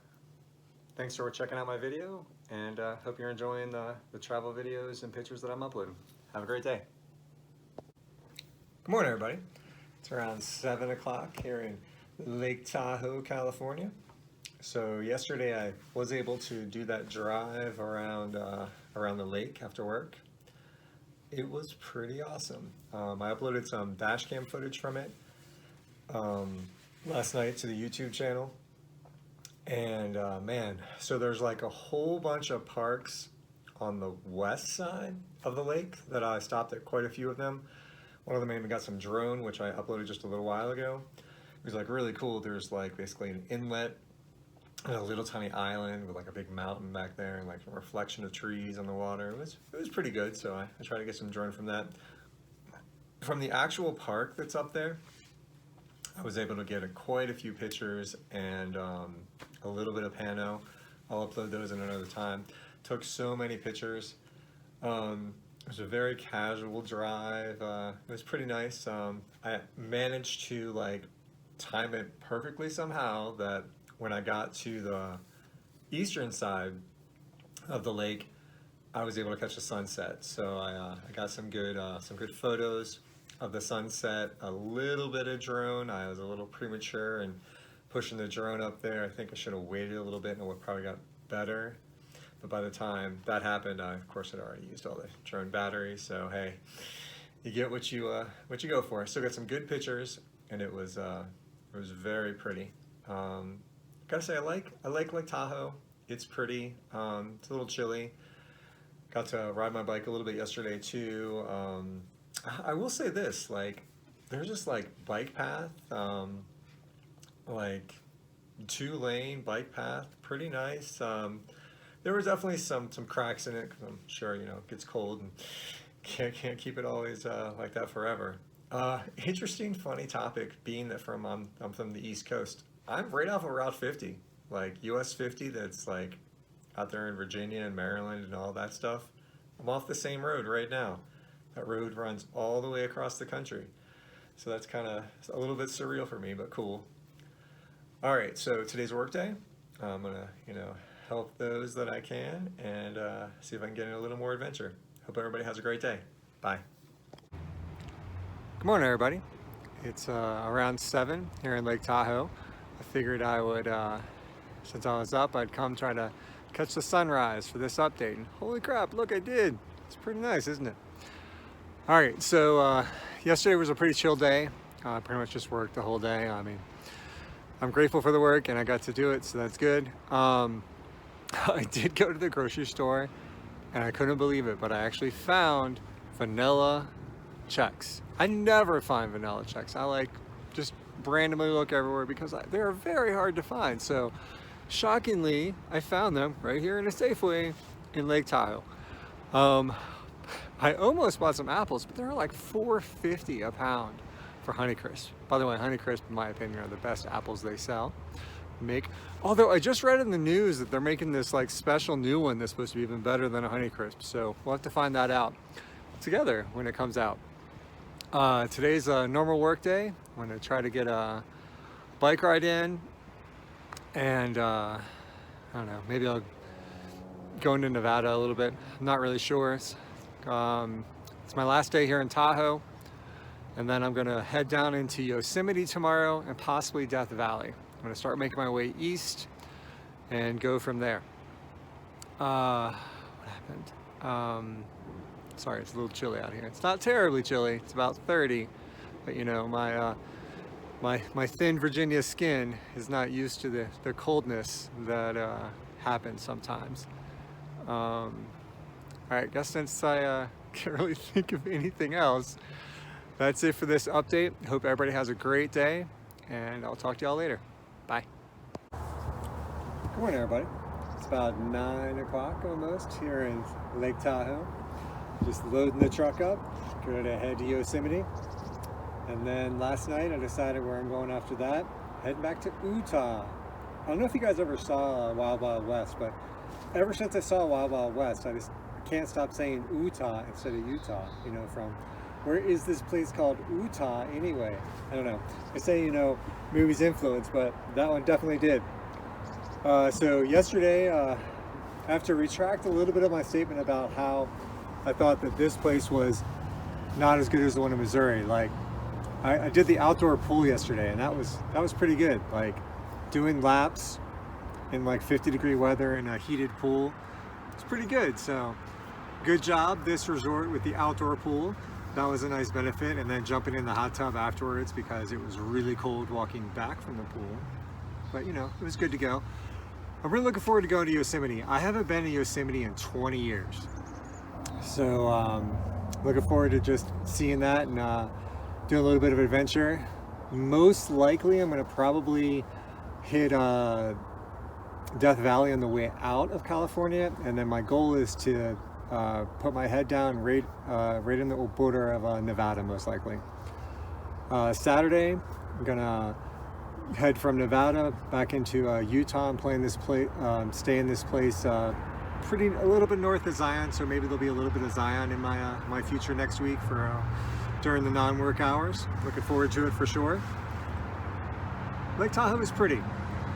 thanks for checking out my video, and hope you're enjoying the travel videos and pictures that I'm uploading. Have a great day. Good morning, everybody. It's around 7 o'clock here in Lake Tahoe, California. So yesterday I was able to do that drive around the lake after work. It was pretty awesome. I uploaded some dash cam footage from it last night to the YouTube channel. And man, so there's like a whole bunch of parks on the west side of the lake that I stopped at, quite a few of them. One of them even got some drone, which I uploaded just a little while ago. It was like really cool. There's like basically an inlet and a little tiny island with like a big mountain back there and like a reflection of trees on the water. It was pretty good, so I tried to get some drone from that. From the actual park that's up there, I was able to get quite a few pictures and a little bit of pano. I'll upload those in another time. Took so many pictures. It was a very casual drive. It was pretty nice. I managed to like time it perfectly somehow that when I got to the eastern side of the lake, I was able to catch the sunset. So I got some good photos of the sunset. A little bit of drone. I was a little premature in pushing the drone up there. I think I should have waited a little bit and it would probably got better. But by the time that happened, I of course had already used all the drone batteries. So hey, you get what you go for. Still got some good pictures, and it was very pretty. Gotta say, I like Lake Tahoe. It's pretty. It's a little chilly. Got to ride my bike a little bit yesterday too. I will say this, like, there's just like bike path, like 2-lane bike path, pretty nice. There were definitely some cracks in it, because I'm sure, you know, it gets cold and can't keep it always like that forever. Interesting, funny topic, being that I'm from the East Coast. I'm right off of Route 50, like US 50, that's like out there in Virginia and Maryland and all that stuff. I'm off the same road right now. That road runs all the way across the country. So that's kind of a little bit surreal for me, but cool. All right, so today's work day. I'm gonna, you know, help those that I can and see if I can get in a little more adventure. Hope everybody has a great day. Bye. Good morning, everybody. It's around 7 here in Lake Tahoe. I figured I would, since I was up, I'd come try to catch the sunrise for this update. And holy crap, look, I did. It's pretty nice, isn't it? All right, so yesterday was a pretty chill day. I pretty much just worked the whole day. I mean, I'm grateful for the work and I got to do it, so that's good. I did go to the grocery store and I couldn't believe it, but I actually found vanilla Chex. I never find vanilla Chex. I like just randomly look everywhere because they're very hard to find. So shockingly, I found them right here in a Safeway in Lake Tahoe. I almost bought some apples, but they're like $4.50 a pound for Honeycrisp. By the way, Honeycrisp, in my opinion, are the best apples they sell. Although I just read in the news that they're making this like special new one that's supposed to be even better than a Honeycrisp. So we'll have to find that out together when it comes out. Today's a normal work day. I'm gonna try to get a bike ride in, and I don't know, maybe I'll go into Nevada a little bit. I'm not really sure. It's my last day here in Tahoe, and then I'm gonna head down into Yosemite tomorrow and possibly Death Valley. I'm gonna start making my way east and go from there. What happened? Sorry, it's a little chilly out here. It's not terribly chilly. It's about 30, but you know, my thin Virginia skin is not used to the coldness that happens sometimes. All right, I guess since I can't really think of anything else, that's it for this update. Hope everybody has a great day, and I'll talk to y'all later. Bye. Good morning, everybody. It's about 9 o'clock almost here in Lake Tahoe. just loading the truck up, gonna head to Yosemite. And then last night I decided where I'm going after that, heading back to Utah. I don't know if you guys ever saw Wild Wild West, but ever since I saw Wild Wild West, I just can't stop saying Utah instead of Utah, you know, from where is this place called Utah anyway? I don't know. I say, you know, movies influence, but that one definitely did. So yesterday, I have to retract a little bit of my statement about how I thought that this place was not as good as the one in Missouri. Like, I did the outdoor pool yesterday, and that was pretty good. Like, doing laps in like 50-degree weather in a heated pool, it's pretty good. So, good job, this resort with the outdoor pool. That was a nice benefit, and then jumping in the hot tub afterwards because it was really cold walking back from the pool. But you know, it was good to go. I'm really looking forward to going to Yosemite. I haven't been to Yosemite in 20 years. So looking forward to just seeing that and doing a little bit of adventure. Most likely I'm gonna probably hit Death Valley on the way out of California, and then my goal is to put my head down right in the border of Nevada, most likely. Saturday, I'm gonna head from Nevada back into Utah and stay in this place a little bit north of Zion, so maybe there'll be a little bit of Zion in my future next week for during the non-work hours. Looking forward to it for sure. Lake Tahoe is pretty.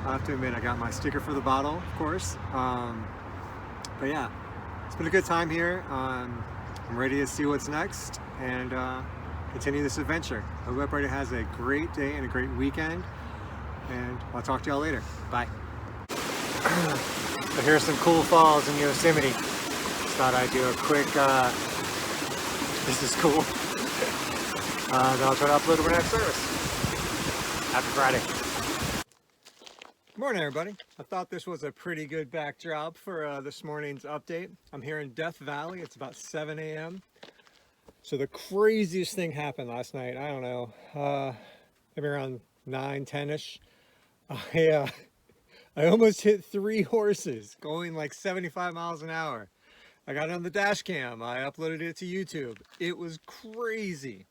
I have to admit, I got my sticker for the bottle, of course. But yeah, it's been a good time here. I'm ready to see what's next and continue this adventure. I hope everybody has a great day and a great weekend, and I'll talk to y'all later. Bye. So here's some cool falls in Yosemite. Just thought I'd do a quick, this is cool. Then I'll try to upload it when I have service. Happy Friday. Good morning, everybody. I thought this was a pretty good backdrop for this morning's update. I'm here in Death Valley. It's about 7 a.m. So the craziest thing happened last night. I don't know, maybe around 9, 10-ish. I almost hit 3 horses going like 75 miles an hour. I got it on the dash cam. I uploaded it to YouTube. It was crazy.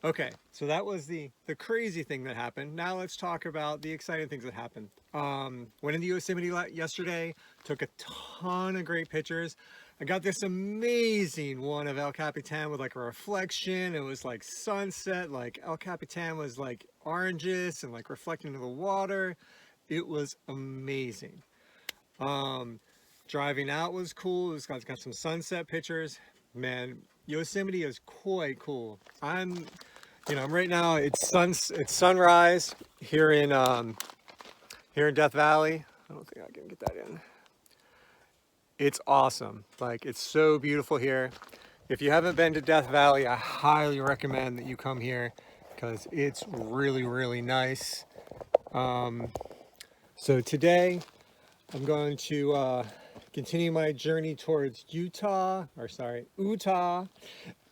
Okay, so that was the crazy thing that happened. Now let's talk about the exciting things that happened. Went into Yosemite yesterday, took a ton of great pictures. I got this amazing one of El Capitan with like a reflection. It was like sunset, like El Capitan was like oranges and like reflecting into the water. It was amazing. Driving out was cool. It's got some sunset pictures. Man, Yosemite is quite cool. I'm right now. It's sunrise here in Death Valley. I don't think I can get that in. It's awesome. Like, it's so beautiful here. If you haven't been to Death Valley, I highly recommend that you come here because it's really, really nice. So today I'm going to continue my journey towards Utah,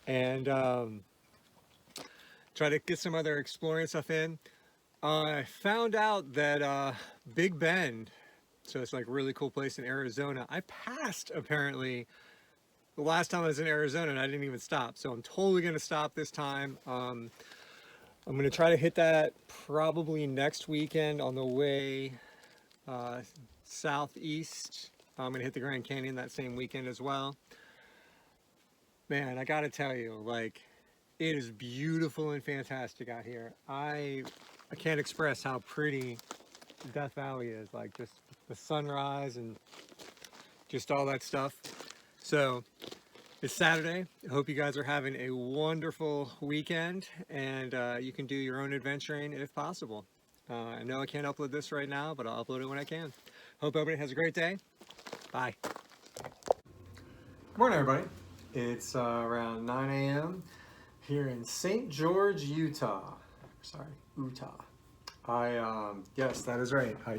and try to get some other exploring stuff in. I found out that Big Bend, so it's like a really cool place in Arizona, I passed apparently the last time I was in Arizona and I didn't even stop. So I'm totally going to stop this time. I'm going to try to hit that probably next weekend on the way southeast. I'm going to hit the Grand Canyon that same weekend as well. Man, I got to tell you, like, it is beautiful and fantastic out here. I can't express how pretty Death Valley is, like just the sunrise and just all that stuff. So it's Saturday. I hope you guys are having a wonderful weekend, and you can do your own adventuring if possible. I know I can't upload this right now, but I'll upload it when I can. Hope everybody has a great day. Bye. Good morning, everybody. It's around 9 a.m. here in St. George, Utah. Utah. Yes, that is right. I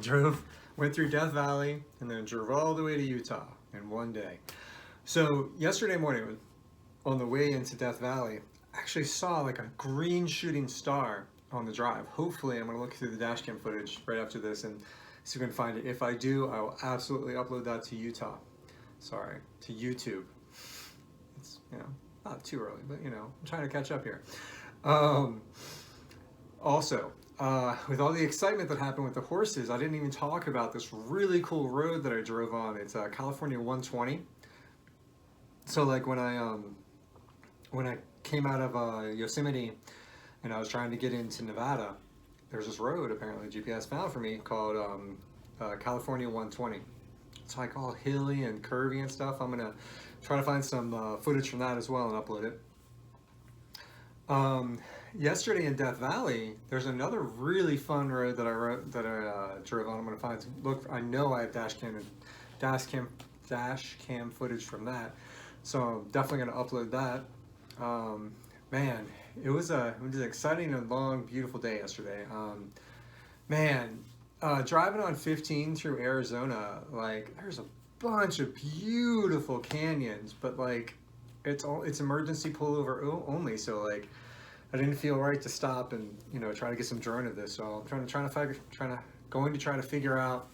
went through Death Valley and then drove all the way to Utah in one day. So yesterday morning, on the way into Death Valley, I actually saw like a green shooting star on the drive. Hopefully, I'm gonna look through the dash cam footage right after this and see if I can find it. If I do, I will absolutely upload that to YouTube. you know, not too early, but you know, I'm trying to catch up here. Also, with all the excitement that happened with the horses, I didn't even talk about this really cool road that I drove on. It's California 120. So like when I came out of Yosemite and I was trying to get into Nevada, there's this road apparently GPS found for me called California 120. It's like all hilly and curvy and stuff. I'm gonna try to find some footage from that as well and upload it. Yesterday in Death Valley, there's another really fun road that I drove on. I'm gonna find some, look. I know I have dash cam footage from that, so I'm definitely gonna upload that. Man, it was an exciting and long, beautiful day yesterday. Driving on 15 through Arizona, like there's a bunch of beautiful canyons, but like it's emergency pullover only. So like I didn't feel right to stop and try to get some drone of this. So I'm trying to figure out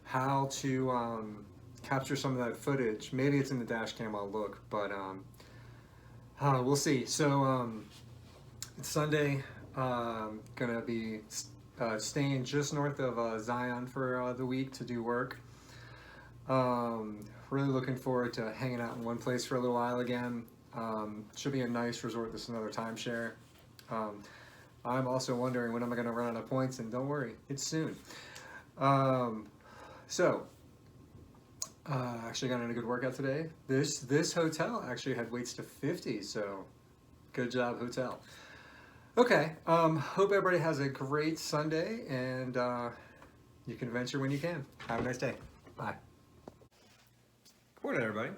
how to capture some of that footage. Maybe it's in the dash cam. I'll look, but we'll see. So it's Sunday. Gonna be staying just north of Zion for the week to do work. Really looking forward to hanging out in one place for a little while again. Should be a nice resort. This is another timeshare. I'm also wondering when am I going to run out of points, and don't worry, it's soon. Actually got in a good workout today. This hotel actually had weights to 50, so good job, hotel. Okay, hope everybody has a great Sunday, and you can venture when you can. Have a nice day. Bye. Good morning, everybody.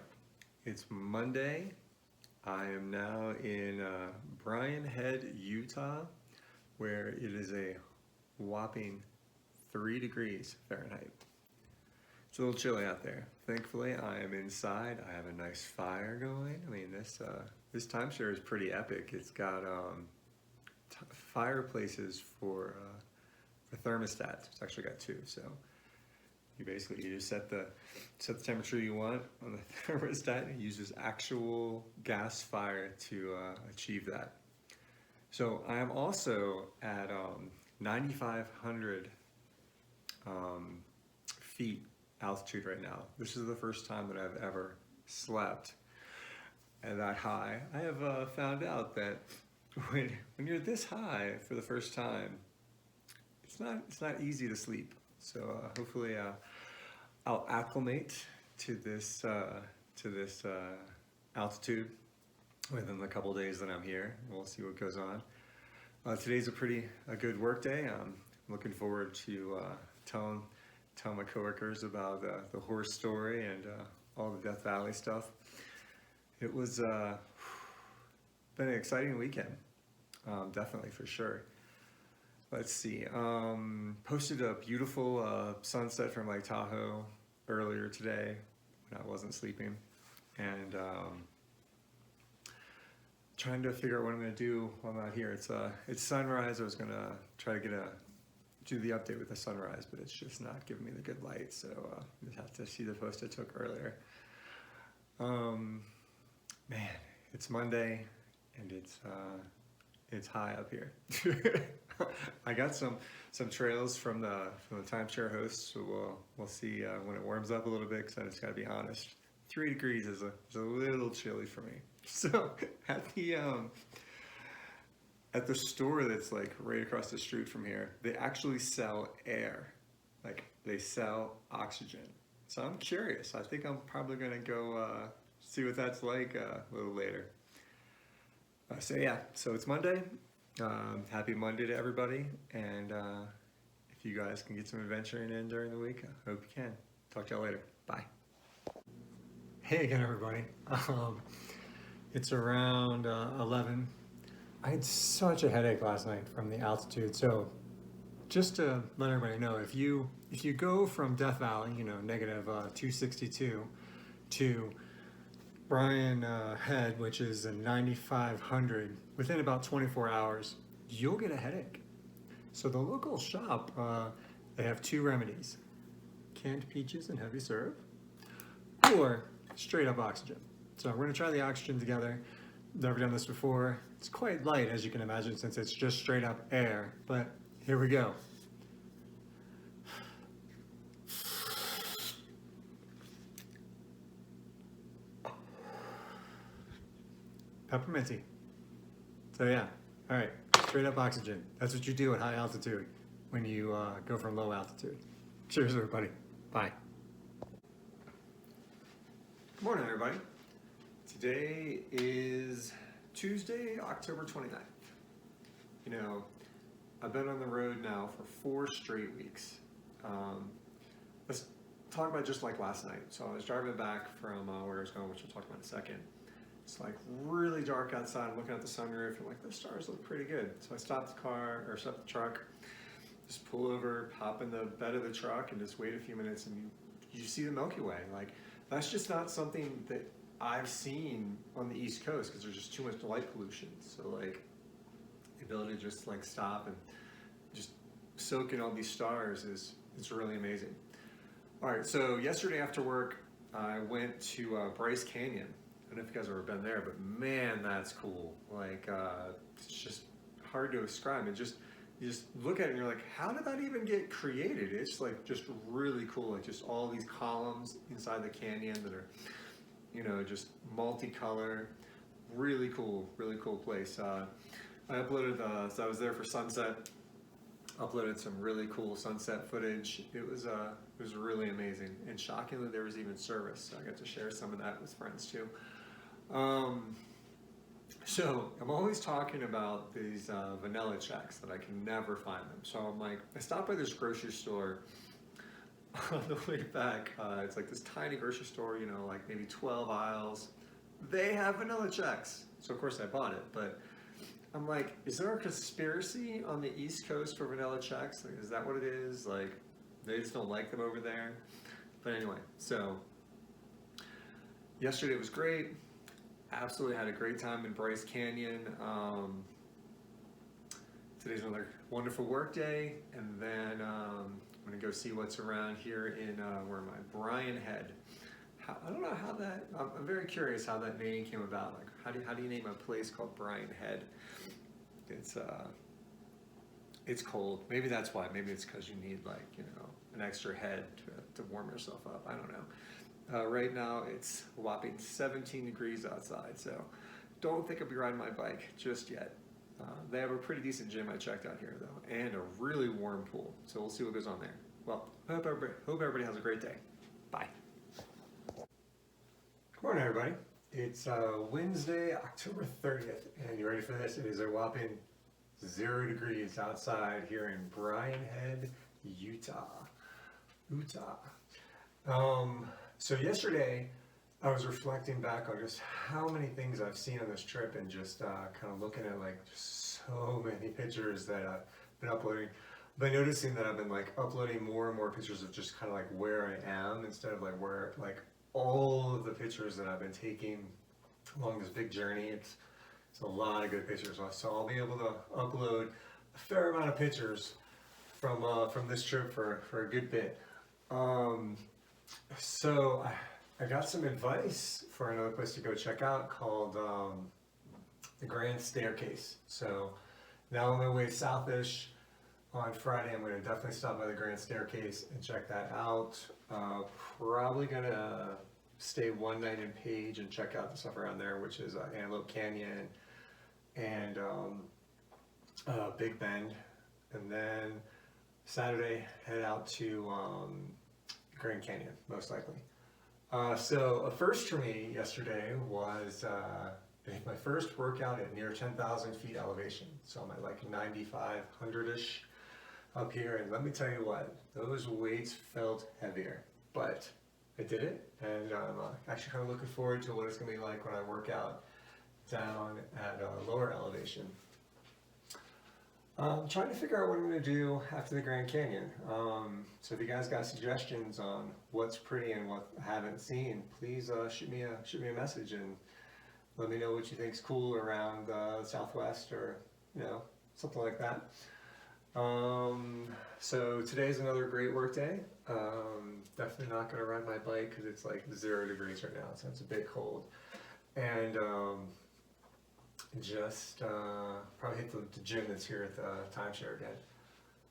It's Monday. I am now in Brian Head, Utah, where it is a whopping 3 degrees Fahrenheit. It's a little chilly out there. Thankfully, I am inside. I have a nice fire going. I mean, this timeshare is pretty epic. It's got fireplaces for thermostats. It's actually got 2, so you just set the temperature you want on the thermostat and it uses actual gas fire to achieve that. So I am also at 9,500 feet altitude right now. This is the first time that I've ever slept at that high. I have found out that when you're this high for the first time, it's not easy to sleep. So hopefully I'll acclimate to this altitude within the couple days that I'm here. We'll see what goes on. Today's a good work day. I'm looking forward to telling my coworkers about the horse story and all the Death Valley stuff. It was been an exciting weekend, definitely, for sure. Let's see, posted a beautiful sunset from Lake Tahoe earlier today when I wasn't sleeping, and trying to figure out what I'm gonna do while I'm out here. It's sunrise. I was gonna try to do the update with the sunrise, but it's just not giving me the good light, so you just have to see the post I took earlier. Man, it's Monday, and it's high up here. I got some trails from the timeshare hosts, so we'll see when it warms up a little bit, because I just gotta be honest, 3 degrees is a little chilly for me. So at the store that's like right across the street from here, they actually sell air, like they sell oxygen. So I'm curious. I think I'm probably gonna go see what that's like a little later. So it's Monday. Happy Monday to everybody, and if you guys can get some adventuring in during the week, I hope you can. Talk to y'all later. Bye. Hey again, everybody. It's around 11. I had such a headache last night from the altitude, so just to let everybody know, if you go from Death Valley, negative 262, to Brian Head, which is a 9,500, within about 24 hours, you'll get a headache. So the local shop, they have 2 remedies: canned peaches and heavy syrup, or straight up oxygen. So we're gonna try the oxygen together. Never done this before. It's quite light, as you can imagine, since it's just straight up air, but here we go. Pepperminty. So yeah, all right, straight up oxygen. That's what you do at high altitude when you go from low altitude. Cheers, everybody. Bye. Good morning, everybody. Today is Tuesday, October 29th. You know, I've been on the road now for 4 straight weeks. Let's talk about just like last night. So I was driving back from where I was going, which we'll talk about in a second. It's like really dark outside. I'm looking at the sunroof and like, the stars look pretty good. So I stopped the truck, just pull over, hop in the bed of the truck and just wait a few minutes and you see the Milky Way. Like, that's just not something that I've seen on the East Coast because there's just too much light pollution. So like, the ability to just like stop and just soak in all these stars it's really amazing. All right, so yesterday after work, I went to Bryce Canyon. I don't know if you guys have ever been there, but man, that's cool. Like, it's just hard to describe. You just look at it and you're like, how did that even get created? It's like just really cool. Like just all these columns inside the canyon that are, you know, just multicolor. Really cool place. I uploaded, so I was there for sunset. Uploaded some really cool sunset footage. It was really amazing. And shockingly, there was even service. So I got to share some of that with friends too. So I'm always talking about these vanilla checks that I can never find them. So I'm like, I stopped by this grocery store on the way back. It's like this tiny grocery store, you know, like maybe 12 aisles. They have vanilla checks. So of course I bought it, but I'm like, is there a conspiracy on the East Coast for vanilla checks? Like, is that what it is? Like, they just don't like them over there? But anyway, so yesterday was great. Absolutely had a great time in Bryce Canyon. Today's another wonderful work day, and then I'm gonna go see what's around here in where am I? Bryan Head. I don't know how that. I'm very curious how that name came about. Like, how do you name a place called Bryan Head? It's cold. Maybe that's why. Maybe it's because you need, like, you know, an extra head to warm yourself up. I don't know. Right now it's a whopping 17 degrees outside, so don't think I'll be riding my bike just yet. They have a pretty decent gym I checked out here though, and a really warm pool. So we'll see what goes on there. Well, hope everybody has a great day. Bye. Good morning, everybody. It's Wednesday, October 30th, and you ready for this? It is a whopping 0 degrees outside here in Bryan Head, Utah. So yesterday, I was reflecting back on just how many things I've seen on this trip and just kind of looking at like just so many pictures that I've been uploading. But noticing that I've been like uploading more and more pictures of just kind of like where I am instead of like where, like all of the pictures that I've been taking along this big journey. It's a lot of good pictures. So I'll be able to upload a fair amount of pictures from this trip for a good bit. So I got some advice for another place to go check out called the Grand Staircase. So now on my way southish on Friday, I'm going to definitely stop by the Grand Staircase and check that out. Probably going to stay one night in Page and check out the stuff around there, which is Antelope Canyon and Big Bend. And then Saturday, head out to Grand Canyon, most likely. So a first for me yesterday was my first workout at near 10,000 feet elevation. So I'm at like 9,500-ish up here, and let me tell you what, those weights felt heavier, but I did it, and I'm actually kind of looking forward to what it's going to be like when I work out down at lower elevation. I'm trying to figure out what I'm going to do after the Grand Canyon. So if you guys got suggestions on what's pretty and what I haven't seen, please shoot me a message and let me know what you think's cool around the Southwest, or you know, something like that. So today's another great work day. Definitely not going to ride my bike because it's like 0 degrees right now, so it's a bit cold. and just probably hit the gym that's here at the timeshare again.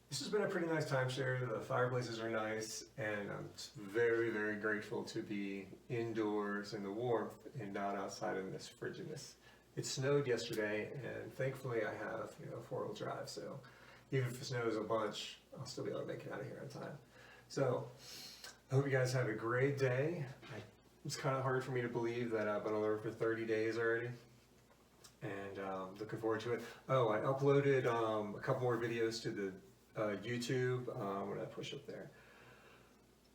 This has been a pretty nice timeshare. The fireplaces are nice, and I'm very, very grateful to be indoors in the warmth and not outside in this frigidness. It snowed yesterday, and thankfully I have, four-wheel drive, so even if it snows a bunch, I'll still be able to make it out of here on time. So I hope you guys have a great day. It's kind of hard for me to believe that I've been on the road for 30 days already, and looking forward to it. Oh, I uploaded a couple more videos to the YouTube. What did I push up there?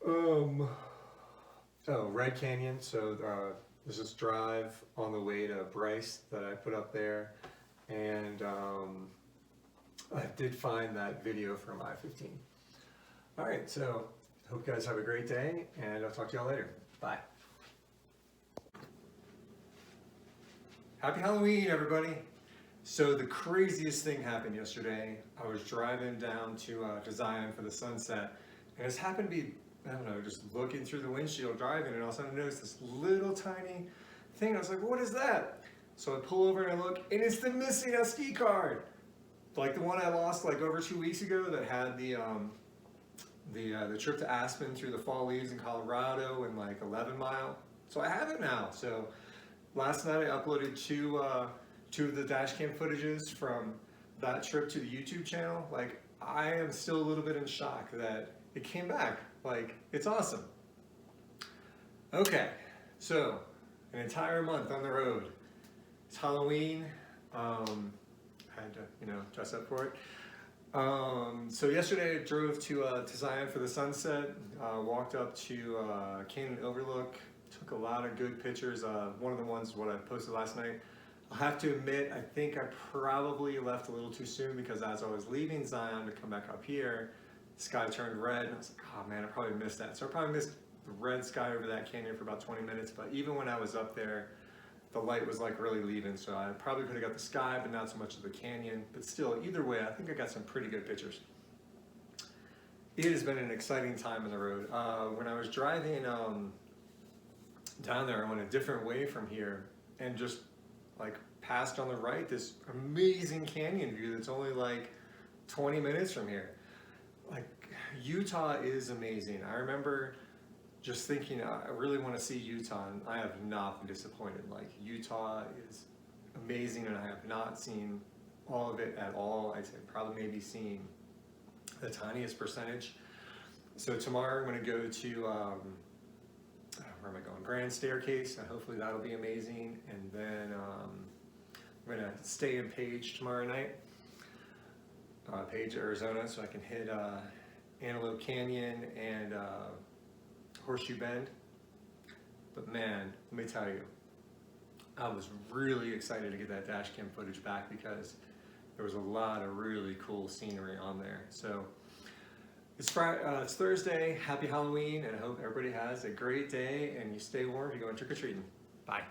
Oh, Red Canyon. So there's this drive on the way to Bryce that I put up there, and I did find that video from I-15. All right, so hope you guys have a great day, and I'll talk to y'all later. Bye. Happy Halloween, everybody. So the craziest thing happened yesterday. I was driving down to Zion for the sunset, and it's happened to be, I don't know, just looking through the windshield driving, and all of a sudden I noticed this little tiny thing. I was like, what is that? So I pull over and I look, and it's the missing SD card. Like the one I lost like over 2 weeks ago that had the trip to Aspen through the fall leaves in Colorado and like 11 Mile. So I have it now. So last night I uploaded two of the dash cam footages from that trip to the YouTube channel. Like, I am still a little bit in shock that it came back. Like, it's awesome. Okay, so an entire month on the road. It's Halloween. I had to, dress up for it. So yesterday I drove to Zion for the sunset. Walked up to Canyon Overlook. Took a lot of good pictures. One of the ones what I posted last night. I have to admit, I think I probably left a little too soon, because as I was leaving Zion to come back up here, the sky turned red, and I was like, oh man, I probably missed that. So I probably missed the red sky over that canyon for about 20 minutes, but even when I was up there, the light was like really leaving, so I probably could have got the sky, but not so much of the canyon. But still, either way, I think I got some pretty good pictures. It has been an exciting time on the road. When I was driving down there, I went a different way from here, and just like passed on the right this amazing canyon view that's only like 20 minutes from here. Like, Utah is amazing. I remember just thinking, I really want to see Utah, and I have not been disappointed. Like, Utah is amazing, and I have not seen all of it at all. I'd say probably maybe seen the tiniest percentage. So tomorrow I'm going to go to where am I going? Grand Staircase, and hopefully that'll be amazing. And then I'm gonna stay in Page tomorrow night, Page, Arizona, so I can hit Antelope Canyon and Horseshoe Bend. But man, let me tell you, I was really excited to get that dash cam footage back, because there was a lot of really cool scenery on there. So it's Thursday. Happy Halloween, and I hope everybody has a great day and you stay warm if you're going trick-or-treating. Bye.